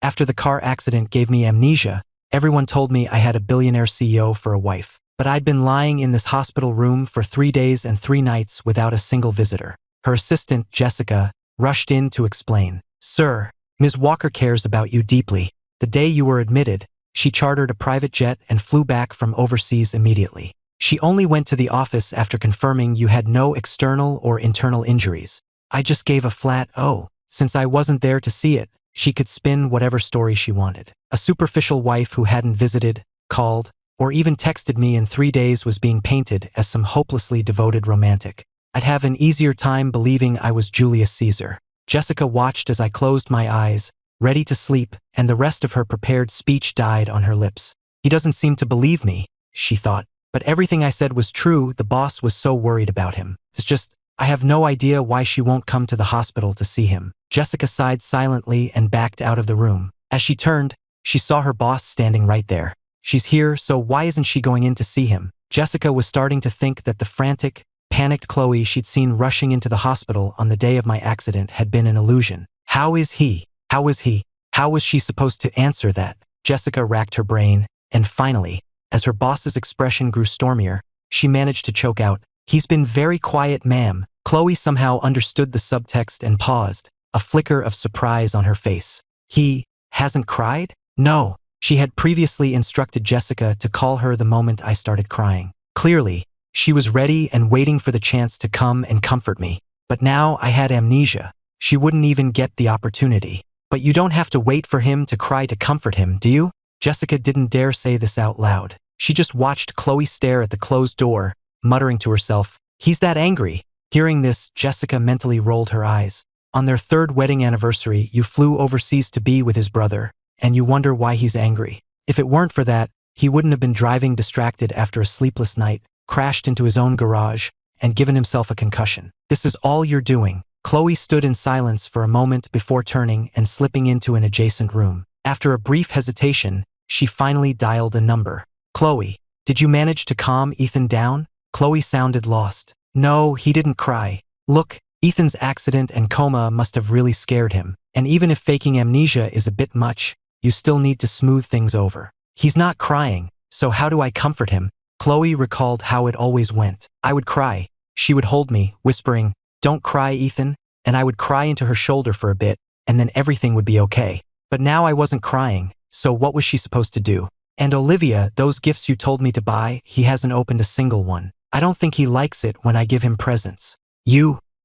After the car accident gave me amnesia, everyone told me I had a billionaire CEO for a wife. But I'd been lying in this hospital room for 3 days and 3 nights without a single visitor. Her assistant, Jessica, rushed in to explain. Sir, Ms. Walker cares about you deeply. The day you were admitted, she chartered a private jet and flew back from overseas immediately. She only went to the office after confirming you had no external or internal injuries. I just gave a flat "oh." Since I wasn't there to see it, she could spin whatever story she wanted. A superficial wife who hadn't visited, called, or even texted me in 3 days was being painted as some hopelessly devoted romantic. I'd have an easier time believing I was Julius Caesar. Jessica watched as I closed my eyes, ready to sleep, and the rest of her prepared speech died on her lips. He doesn't seem to believe me, she thought. But everything I said was true. The boss was so worried about him. It's just, I have no idea why she won't come to the hospital to see him. Jessica sighed silently and backed out of the room. As she turned, she saw her boss standing right there. She's here, so why isn't she going in to see him? Jessica was starting to think that the frantic, panicked Chloe she'd seen rushing into the hospital on the day of my accident had been an illusion. How is he? How was he? How was she supposed to answer that? Jessica racked her brain, and finally, as her boss's expression grew stormier, she managed to choke out, "He's been very quiet, ma'am." Chloe somehow understood the subtext and paused, a flicker of surprise on her face. He hasn't cried? No. She had previously instructed Jessica to call her the moment I started crying. Clearly, she was ready and waiting for the chance to come and comfort me. But now I had amnesia. She wouldn't even get the opportunity. But you don't have to wait for him to cry to comfort him, do you? Jessica didn't dare say this out loud. She just watched Chloe stare at the closed door, muttering to herself, "He's that angry." Hearing this, Jessica mentally rolled her eyes. On their 3rd wedding anniversary, you flew overseas to be with his brother, and you wonder why he's angry. If it weren't for that, he wouldn't have been driving distracted after a sleepless night, crashed into his own garage, and given himself a concussion. This is all you're doing. Chloe stood in silence for a moment before turning and slipping into an adjacent room. After a brief hesitation, she finally dialed a number. "Chloe, did you manage to calm Ethan down?" Chloe sounded lost. "No, he didn't cry. Look, Ethan's accident and coma must have really scared him. And even if faking amnesia is a bit much, you still need to smooth things over. He's not crying, so how do I comfort him?" Chloe recalled how it always went. I would cry. She would hold me, whispering, "Don't cry, Ethan," and I would cry into her shoulder for a bit, and then everything would be okay. But now I wasn't crying, so what was she supposed to do? "And Olivia, those gifts you told me to buy, he hasn't opened a single one. I don't think he likes it when I give him presents."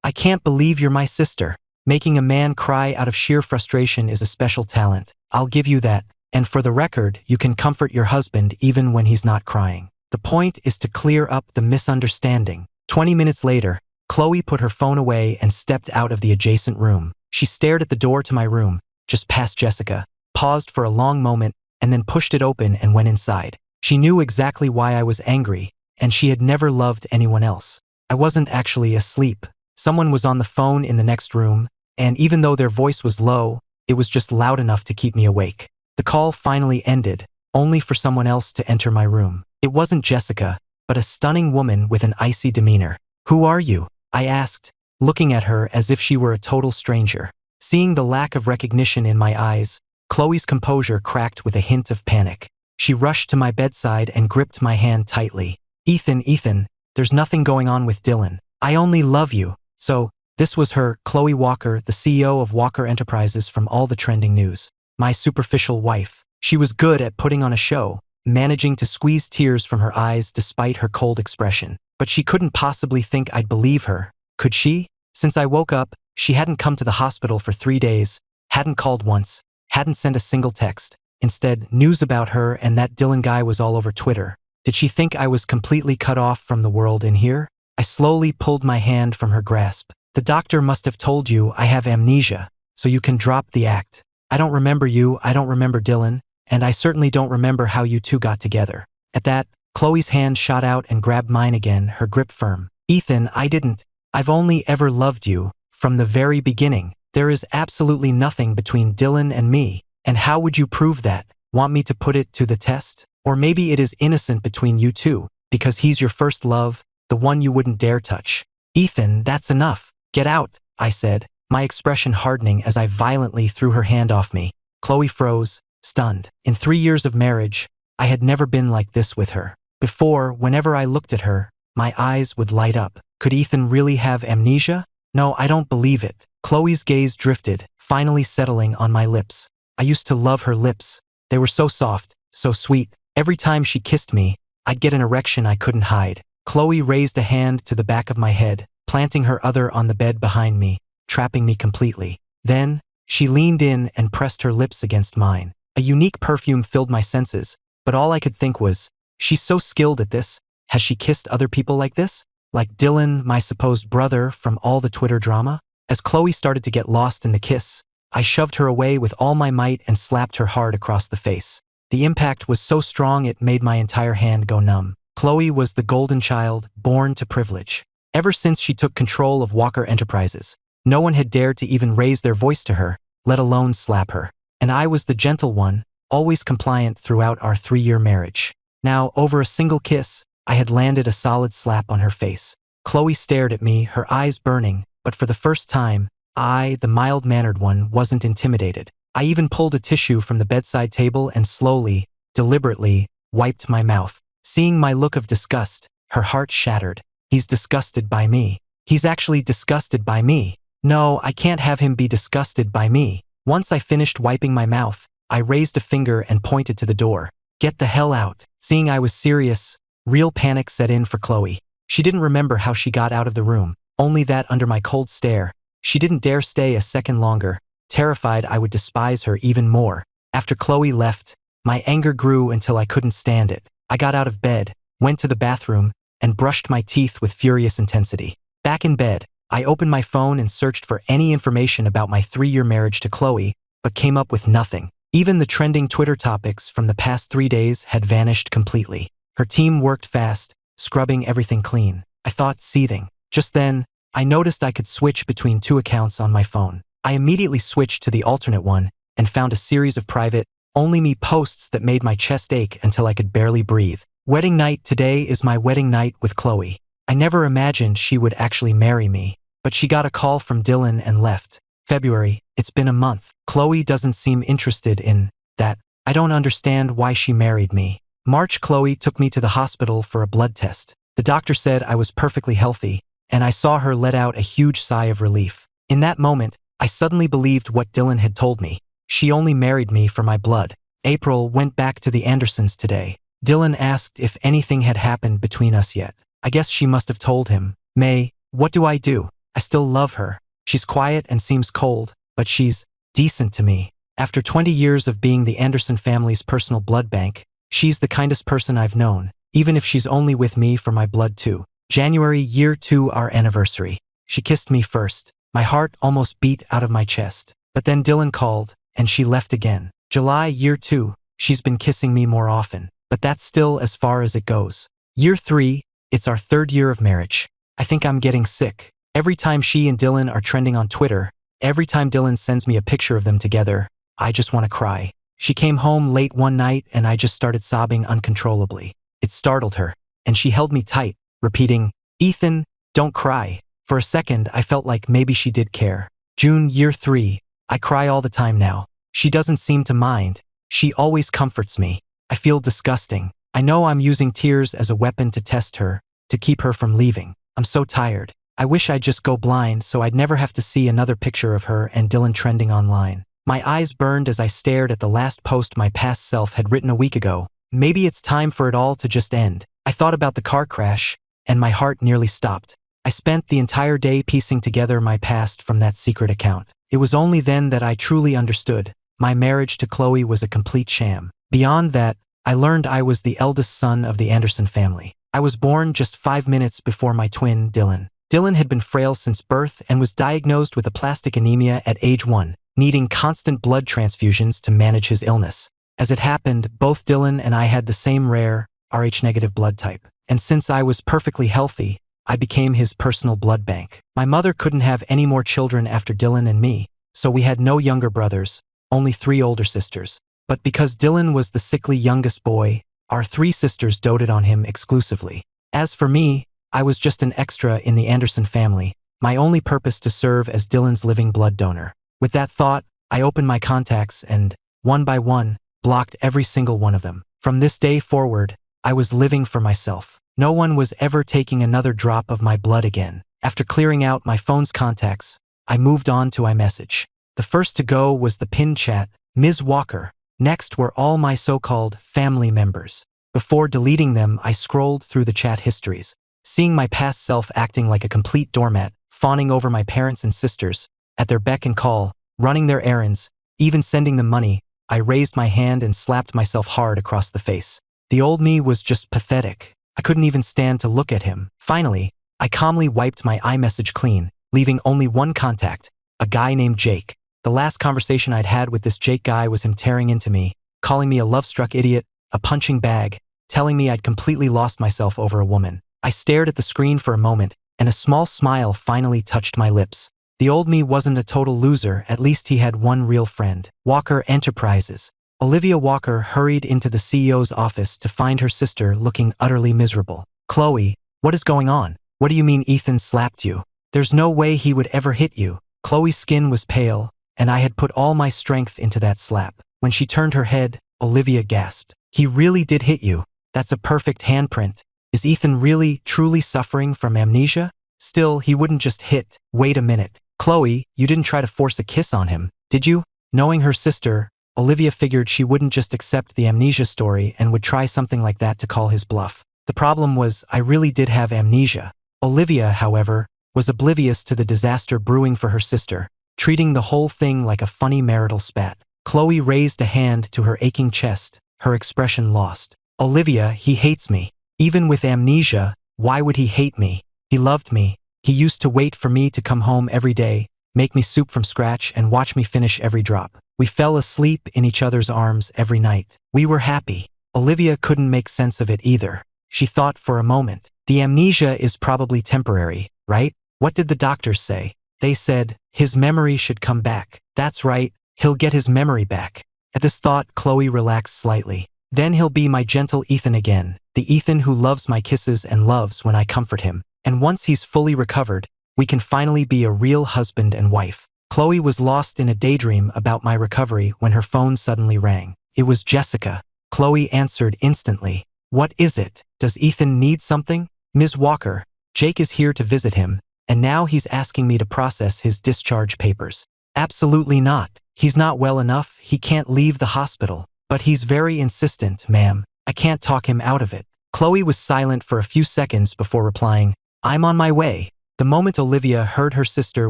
I can't believe you're my sister. Making a man cry out of sheer frustration is a special talent. I'll give you that. And for the record, you can comfort your husband even when he's not crying. The point is to clear up the misunderstanding. 20 minutes later, Chloe put her phone away and stepped out of the adjacent room. She stared at the door to my room, just past Jessica, paused for a long moment, and then pushed it open and went inside. She knew exactly why I was angry, and she had never loved anyone else. I wasn't actually asleep. Someone was on the phone in the next room, and even though their voice was low, it was just loud enough to keep me awake. The call finally ended, only for someone else to enter my room. It wasn't Jessica, but a stunning woman with an icy demeanor. "Who are you?" I asked, looking at her as if she were a total stranger. Seeing the lack of recognition in my eyes, Chloe's composure cracked with a hint of panic. She rushed to my bedside and gripped my hand tightly. Ethan, there's nothing going on with Dylan. I only love you." So, this was her, Chloe Walker, the CEO of Walker Enterprises from all the trending news. My superficial wife. She was good at putting on a show, managing to squeeze tears from her eyes despite her cold expression. But she couldn't possibly think I'd believe her, could she? Since I woke up, she hadn't come to the hospital for 3 days, hadn't called once, hadn't sent a single text. Instead, news about her and that Dylan guy was all over Twitter. Did she think I was completely cut off from the world in here? I slowly pulled my hand from her grasp. "The doctor must have told you I have amnesia, so you can drop the act. I don't remember you, I don't remember Dylan, and I certainly don't remember how you two got together." At that, Chloe's hand shot out and grabbed mine again, her grip firm. "Ethan, I didn't. I've only ever loved you, from the very beginning. There is absolutely nothing between Dylan and me. And how would you prove that? Want me to put it to the test? Or maybe it is innocent between you two, because he's your first love, the one you wouldn't dare touch." "Ethan, that's enough. Get out," I said, my expression hardening as I violently threw her hand off me. Chloe froze, stunned. In 3 years of marriage, I had never been like this with her. Before, whenever I looked at her, my eyes would light up. Could Ethan really have amnesia? No, I don't believe it. Chloe's gaze drifted, finally settling on my lips. I used to love her lips. They were so soft, so sweet. Every time she kissed me, I'd get an erection I couldn't hide. Chloe raised a hand to the back of my head, planting her other on the bed behind me, trapping me completely. Then, she leaned in and pressed her lips against mine. A unique perfume filled my senses, but all I could think was, she's so skilled at this. Has she kissed other people like this? Like Dylan, my supposed brother from all the Twitter drama? As Chloe started to get lost in the kiss, I shoved her away with all my might and slapped her hard across the face. The impact was so strong it made my entire hand go numb. Chloe was the golden child, born to privilege. Ever since she took control of Walker Enterprises, no one had dared to even raise their voice to her, let alone slap her. And I was the gentle one, always compliant throughout our 3-year marriage. Now, over a single kiss, I had landed a solid slap on her face. Chloe stared at me, her eyes burning, but for the first time, I, the mild-mannered one, wasn't intimidated. I even pulled a tissue from the bedside table and slowly, deliberately, wiped my mouth. Seeing my look of disgust, her heart shattered. He's disgusted by me. He's actually disgusted by me. No, I can't have him be disgusted by me. Once I finished wiping my mouth, I raised a finger and pointed to the door. Get the hell out. Seeing I was serious, real panic set in for Chloe. She didn't remember how she got out of the room, only that under my cold stare, she didn't dare stay a second longer, terrified I would despise her even more. After Chloe left, my anger grew until I couldn't stand it. I got out of bed, went to the bathroom, and brushed my teeth with furious intensity. Back in bed, I opened my phone and searched for any information about my 3-year marriage to Chloe, but came up with nothing. Even the trending Twitter topics from the past 3 days had vanished completely. Her team worked fast, scrubbing everything clean. I thought, seething. Just then, I noticed I could switch between 2 accounts on my phone. I immediately switched to the alternate one and found a series of private, only me posts that made my chest ache until I could barely breathe. Wedding night. Today is my wedding night with Chloe. I never imagined she would actually marry me, but she got a call from Dylan and left. February. It's been a month. Chloe doesn't seem interested in that. I don't understand why she married me. March. Chloe took me to the hospital for a blood test. The doctor said I was perfectly healthy, and I saw her let out a huge sigh of relief. In that moment, I suddenly believed what Dylan had told me. She only married me for my blood. April. Went back to the Andersons today. Dylan asked if anything had happened between us yet. I guess she must have told him. May. What do? I still love her. She's quiet and seems cold, but she's decent to me. After 20 years of being the Anderson family's personal blood bank, she's the kindest person I've known, even if she's only with me for my blood too. January. Year 2, our anniversary. She kissed me first. My heart almost beat out of my chest. But then Dylan called, and she left again. July. Year 2. She's been kissing me more often, but that's still as far as it goes. Year 3. It's our 3rd year of marriage. I think I'm getting sick. Every time she and Dylan are trending on Twitter, every time Dylan sends me a picture of them together, I just want to cry. She came home late one night and I just started sobbing uncontrollably. It startled her, and she held me tight, repeating, "Ethan, don't cry." For a second, I felt like maybe she did care. June. Year 3. I cry all the time now. She doesn't seem to mind. She always comforts me. I feel disgusting. I know I'm using tears as a weapon to test her, to keep her from leaving. I'm so tired. I wish I'd just go blind so I'd never have to see another picture of her and Dylan trending online. My eyes burned as I stared at the last post my past self had written a week ago. Maybe it's time for it all to just end. I thought about the car crash, and my heart nearly stopped. I spent the entire day piecing together my past from that secret account. It was only then that I truly understood. My marriage to Chloe was a complete sham. Beyond that, I learned I was the eldest son of the Anderson family. I was born just 5 minutes before my twin, Dylan. Dylan had been frail since birth and was diagnosed with aplastic anemia at age 1, needing constant blood transfusions to manage his illness. As it happened, both Dylan and I had the same rare, Rh-negative blood type. And since I was perfectly healthy, I became his personal blood bank. My mother couldn't have any more children after Dylan and me, so we had no younger brothers, only 3 older sisters. But because Dylan was the sickly youngest boy, our 3 sisters doted on him exclusively. As for me, I was just an extra in the Anderson family, my only purpose to serve as Dylan's living blood donor. With that thought, I opened my contacts and, one by one, blocked every single one of them. From this day forward, I was living for myself. No one was ever taking another drop of my blood again. After clearing out my phone's contacts, I moved on to iMessage. The first to go was the pinned chat, Ms. Walker. Next were all my so-called family members. Before deleting them, I scrolled through the chat histories, seeing my past self acting like a complete doormat, fawning over my parents and sisters, at their beck and call, running their errands, even sending them money. I raised my hand and slapped myself hard across the face. The old me was just pathetic. I couldn't even stand to look at him. Finally, I calmly wiped my iMessage clean, leaving only one contact, a guy named Jake. The last conversation I'd had with this Jake guy was him tearing into me, calling me a love-struck idiot, a punching bag, telling me I'd completely lost myself over a woman. I stared at the screen for a moment, and a small smile finally touched my lips. The old me wasn't a total loser, at least he had one real friend. Walker Enterprises. Olivia Walker hurried into the CEO's office to find her sister looking utterly miserable. Chloe, what is going on? What do you mean Ethan slapped you? There's no way he would ever hit you. Chloe's skin was pale, and I had put all my strength into that slap. When she turned her head, Olivia gasped. He really did hit you. That's a perfect handprint. Is Ethan really, truly suffering from amnesia? Still, he wouldn't just hit. Wait a minute. Chloe, you didn't try to force a kiss on him, did you? Knowing her sister, Olivia figured she wouldn't just accept the amnesia story and would try something like that to call his bluff. The problem was, I really did have amnesia. Olivia, however, was oblivious to the disaster brewing for her sister, treating the whole thing like a funny marital spat. Chloe raised a hand to her aching chest, her expression lost. Olivia, he hates me. Even with amnesia, why would he hate me? He loved me. He used to wait for me to come home every day, make me soup from scratch and watch me finish every drop. We fell asleep in each other's arms every night. We were happy. Olivia couldn't make sense of it either. She thought for a moment. The amnesia is probably temporary, right? What did the doctors say? They said, his memory should come back. That's right, he'll get his memory back. At this thought, Chloe relaxed slightly. Then he'll be my gentle Ethan again, the Ethan who loves my kisses and loves when I comfort him. And once he's fully recovered, we can finally be a real husband and wife. Chloe was lost in a daydream about my recovery when her phone suddenly rang. It was Jessica. Chloe answered instantly. What is it? Does Ethan need something? Ms. Walker, Jake is here to visit him, and now he's asking me to process his discharge papers. Absolutely not. He's not well enough, he can't leave the hospital. But he's very insistent, ma'am. I can't talk him out of it. Chloe was silent for a few seconds before replying, I'm on my way. The moment Olivia heard her sister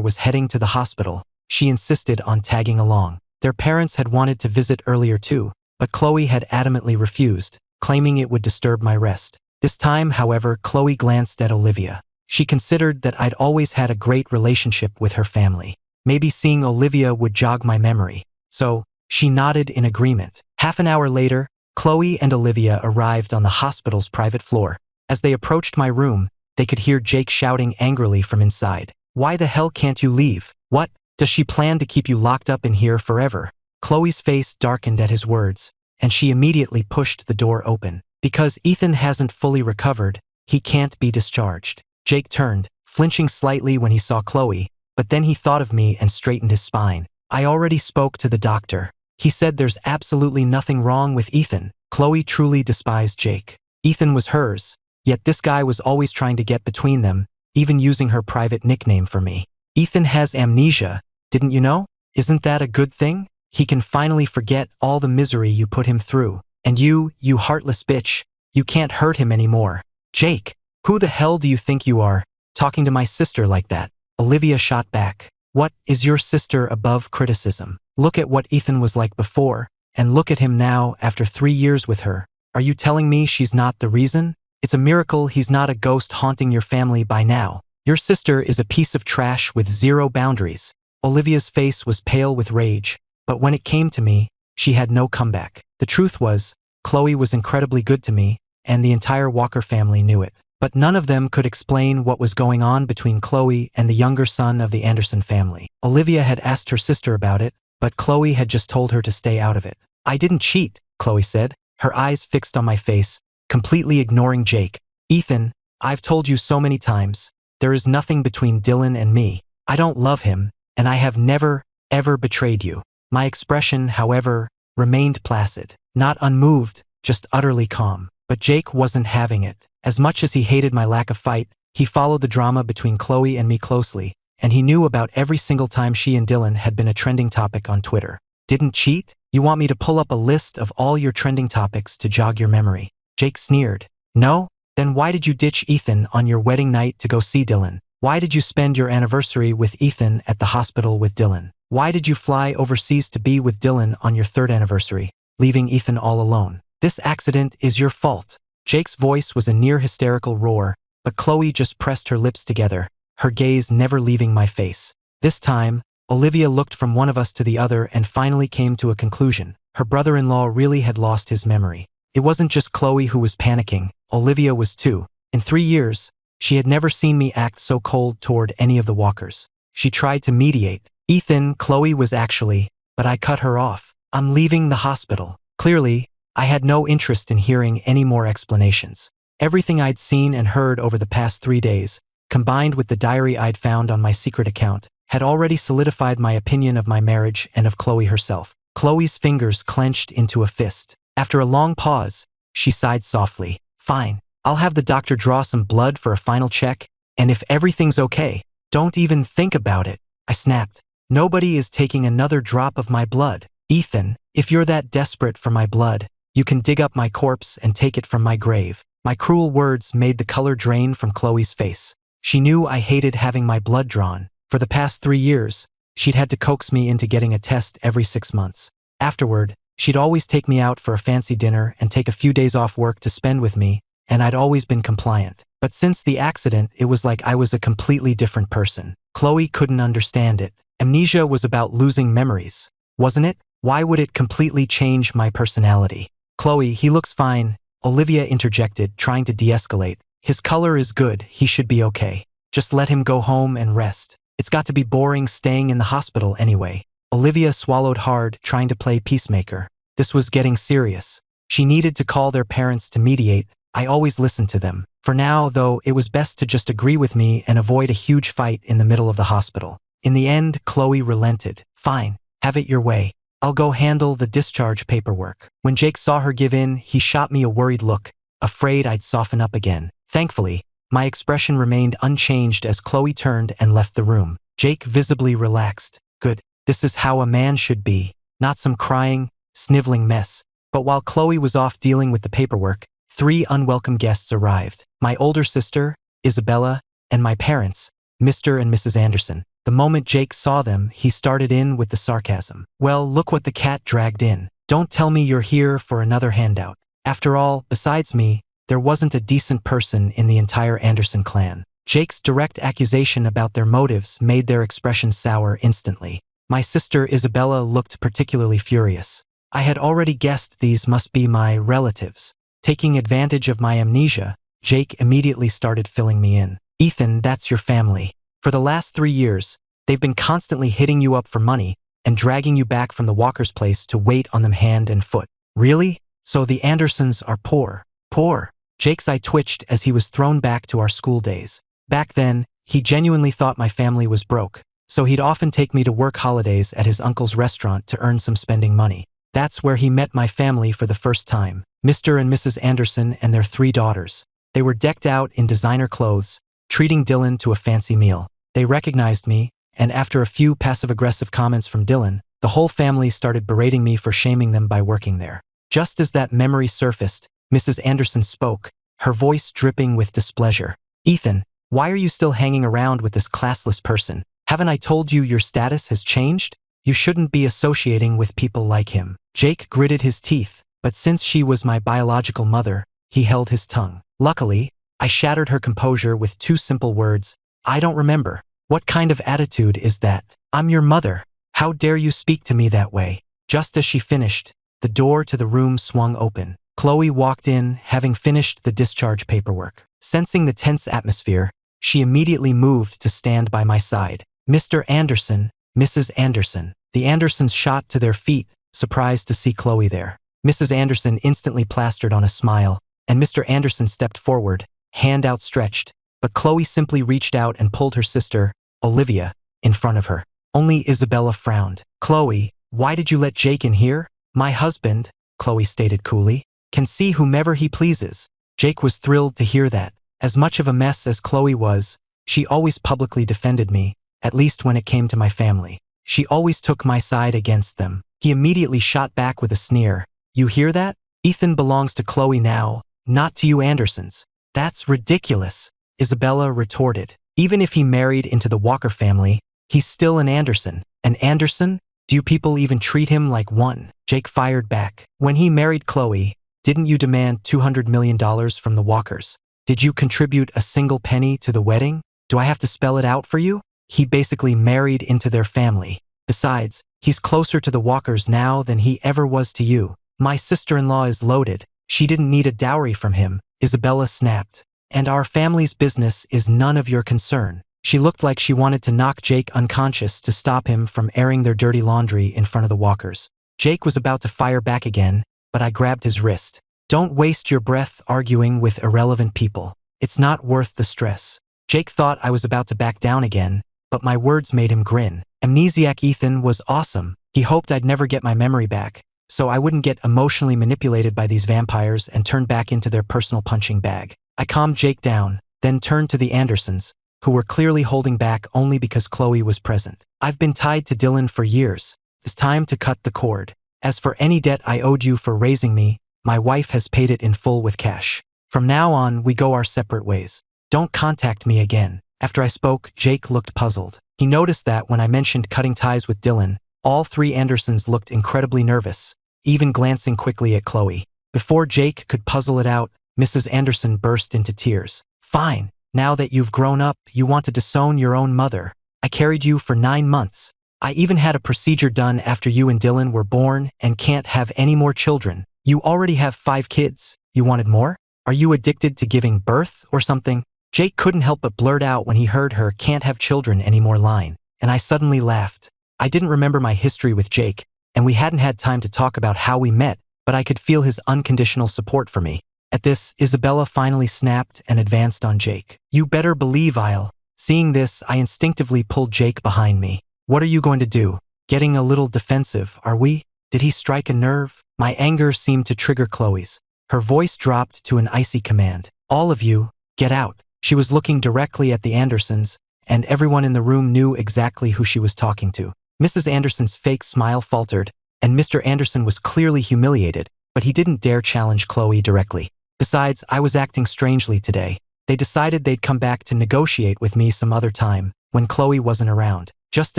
was heading to the hospital, she insisted on tagging along. Their parents had wanted to visit earlier too, but Chloe had adamantly refused, claiming it would disturb my rest. This time, however, Chloe glanced at Olivia. She considered that I'd always had a great relationship with her family. Maybe seeing Olivia would jog my memory. So, she nodded in agreement. Half an hour later, Chloe and Olivia arrived on the hospital's private floor. As they approached my room, they could hear Jake shouting angrily from inside. Why the hell can't you leave? What? Does she plan to keep you locked up in here forever? Chloe's face darkened at his words, and she immediately pushed the door open. Because Ethan hasn't fully recovered, he can't be discharged. Jake turned, flinching slightly when he saw Chloe, but then he thought of me and straightened his spine. I already spoke to the doctor. He said there's absolutely nothing wrong with Ethan. Chloe truly despised Jake. Ethan was hers, yet this guy was always trying to get between them, even using her private nickname for me. Ethan has amnesia, didn't you know? Isn't that a good thing? He can finally forget all the misery you put him through. And you heartless bitch, you can't hurt him anymore. Jake, who the hell do you think you are, talking to my sister like that? Olivia shot back. What, is your sister above criticism? Look at what Ethan was like before, and look at him now after 3 years with her. Are you telling me she's not the reason? It's a miracle he's not a ghost haunting your family by now. Your sister is a piece of trash with zero boundaries. Olivia's face was pale with rage, but when it came to me, she had no comeback. The truth was, Chloe was incredibly good to me, and the entire Walker family knew it. But none of them could explain what was going on between Chloe and the younger son of the Anderson family. Olivia had asked her sister about it, but Chloe had just told her to stay out of it. I didn't cheat, Chloe said, her eyes fixed on my face, completely ignoring Jake. Ethan, I've told you so many times, there is nothing between Dylan and me. I don't love him, and I have never, ever betrayed you. My expression, however, remained placid. Not unmoved, just utterly calm. But Jake wasn't having it. As much as he hated my lack of fight, he followed the drama between Chloe and me closely, and he knew about every single time she and Dylan had been a trending topic on Twitter. Didn't cheat? You want me to pull up a list of all your trending topics to jog your memory? Jake sneered. No? Then why did you ditch Ethan on your wedding night to go see Dylan? Why did you spend your anniversary with Ethan at the hospital with Dylan? Why did you fly overseas to be with Dylan on your 3rd anniversary, leaving Ethan all alone? This accident is your fault. Jake's voice was a near hysterical roar, but Chloe just pressed her lips together, her gaze never leaving my face. This time, Olivia looked from one of us to the other and finally came to a conclusion. Her brother-in-law really had lost his memory. It wasn't just Chloe who was panicking, Olivia was too. In 3 years, she had never seen me act so cold toward any of the walkers. She tried to mediate. Ethan, Chloe was actually, but I cut her off. I'm leaving the hospital. Clearly, I had no interest in hearing any more explanations. Everything I'd seen and heard over the past 3 days, combined with the diary I'd found on my secret account, had already solidified my opinion of my marriage and of Chloe herself. Chloe's fingers clenched into a fist. After a long pause, she sighed softly. Fine, I'll have the doctor draw some blood for a final check, and if everything's okay, don't even think about it. I snapped. Nobody is taking another drop of my blood. Ethan, if you're that desperate for my blood, you can dig up my corpse and take it from my grave. My cruel words made the color drain from Chloe's face. She knew I hated having my blood drawn. For the past 3 years, she'd had to coax me into getting a test every 6 months. Afterward, she'd always take me out for a fancy dinner and take a few days off work to spend with me, and I'd always been compliant. But since the accident, it was like I was a completely different person. Chloe couldn't understand it. Amnesia was about losing memories, wasn't it? Why would it completely change my personality? Chloe, he looks fine, Olivia interjected, trying to de-escalate. His color is good, he should be okay. Just let him go home and rest. It's got to be boring staying in the hospital anyway. Olivia swallowed hard, trying to play peacemaker. This was getting serious. She needed to call their parents to mediate. I always listened to them. For now, though, it was best to just agree with me and avoid a huge fight in the middle of the hospital. In the end, Chloe relented. Fine, have it your way. I'll go handle the discharge paperwork. When Jake saw her give in, he shot me a worried look, afraid I'd soften up again. Thankfully, my expression remained unchanged as Chloe turned and left the room. Jake visibly relaxed. Good, this is how a man should be. Not some crying, sniveling mess. But while Chloe was off dealing with the paperwork, 3 unwelcome guests arrived. My older sister, Isabella, and my parents, Mr. and Mrs. Anderson. The moment Jake saw them, he started in with the sarcasm. Well, look what the cat dragged in. Don't tell me you're here for another handout. After all, besides me, there wasn't a decent person in the entire Anderson clan. Jake's direct accusation about their motives made their expression sour instantly. My sister Isabella looked particularly furious. I had already guessed these must be my relatives. Taking advantage of my amnesia, Jake immediately started filling me in. Ethan, that's your family. For the last 3 years, they've been constantly hitting you up for money and dragging you back from the Walker's place to wait on them hand and foot. Really? So the Andersons are poor. Poor. Jake's eye twitched as he was thrown back to our school days. Back then, he genuinely thought my family was broke, so he'd often take me to work holidays at his uncle's restaurant to earn some spending money. That's where he met my family for the first time, Mr. and Mrs. Anderson and their 3 daughters. They were decked out in designer clothes, treating Dylan to a fancy meal. They recognized me, and after a few passive-aggressive comments from Dylan, the whole family started berating me for shaming them by working there. Just as that memory surfaced, Mrs. Anderson spoke, her voice dripping with displeasure. Ethan, why are you still hanging around with this classless person? Haven't I told you your status has changed? You shouldn't be associating with people like him. Jake gritted his teeth, but since she was my biological mother, he held his tongue. Luckily, I shattered her composure with 2 simple words. I don't remember. What kind of attitude is that? I'm your mother. How dare you speak to me that way? Just as she finished, the door to the room swung open. Chloe walked in, having finished the discharge paperwork. Sensing the tense atmosphere, she immediately moved to stand by my side. Mr. Anderson, Mrs. Anderson. The Andersons shot to their feet, surprised to see Chloe there. Mrs. Anderson instantly plastered on a smile, and Mr. Anderson stepped forward, hand outstretched, but Chloe simply reached out and pulled her sister, Olivia, in front of her. Only Isabella frowned. Chloe, why did you let Jake in here? My husband, Chloe stated coolly, can see whomever he pleases. Jake was thrilled to hear that. As much of a mess as Chloe was, she always publicly defended me, at least when it came to my family. She always took my side against them. He immediately shot back with a sneer. You hear that? Ethan belongs to Chloe now, not to you Andersons. That's ridiculous, Isabella retorted. Even if he married into the Walker family, he's still an Anderson. An Anderson? Do you people even treat him like one? Jake fired back. When he married Chloe, didn't you demand $200 million from the Walkers? Did you contribute a single penny to the wedding? Do I have to spell it out for you? He basically married into their family. Besides, he's closer to the Walkers now than he ever was to you. My sister-in-law is loaded. She didn't need a dowry from him, Isabella snapped. And our family's business is none of your concern. She looked like she wanted to knock Jake unconscious to stop him from airing their dirty laundry in front of the Walkers. Jake was about to fire back again, but I grabbed his wrist. Don't waste your breath arguing with irrelevant people. It's not worth the stress. Jake thought I was about to back down again, but my words made him grin. Amnesiac Ethan was awesome. He hoped I'd never get my memory back, so I wouldn't get emotionally manipulated by these vampires and turn back into their personal punching bag. I calmed Jake down, then turned to the Andersons, who were clearly holding back only because Chloe was present. I've been tied to Dylan for years. It's time to cut the cord. As for any debt I owed you for raising me, my wife has paid it in full with cash. From now on, we go our separate ways. Don't contact me again. After I spoke, Jake looked puzzled. He noticed that when I mentioned cutting ties with Dylan, all three Andersons looked incredibly nervous, even glancing quickly at Chloe. Before Jake could puzzle it out, Mrs. Anderson burst into tears. Fine. Now that you've grown up, you want to disown your own mother. I carried you for 9 months. I even had a procedure done after you and Dylan were born and can't have any more children. You already have 5 kids. You wanted more? Are you addicted to giving birth or something? Jake couldn't help but blurt out when he heard her can't have children anymore line, and I suddenly laughed. I didn't remember my history with Jake, and we hadn't had time to talk about how we met, but I could feel his unconditional support for me. At this, Isabella finally snapped and advanced on Jake. You better believe I'll. Seeing this, I instinctively pulled Jake behind me. What are you going to do? Getting a little defensive, are we? Did he strike a nerve? My anger seemed to trigger Chloe's. Her voice dropped to an icy command. All of you, get out. She was looking directly at the Andersons, and everyone in the room knew exactly who she was talking to. Mrs. Anderson's fake smile faltered, and Mr. Anderson was clearly humiliated, but he didn't dare challenge Chloe directly. Besides, I was acting strangely today. They decided they'd come back to negotiate with me some other time, when Chloe wasn't around. Just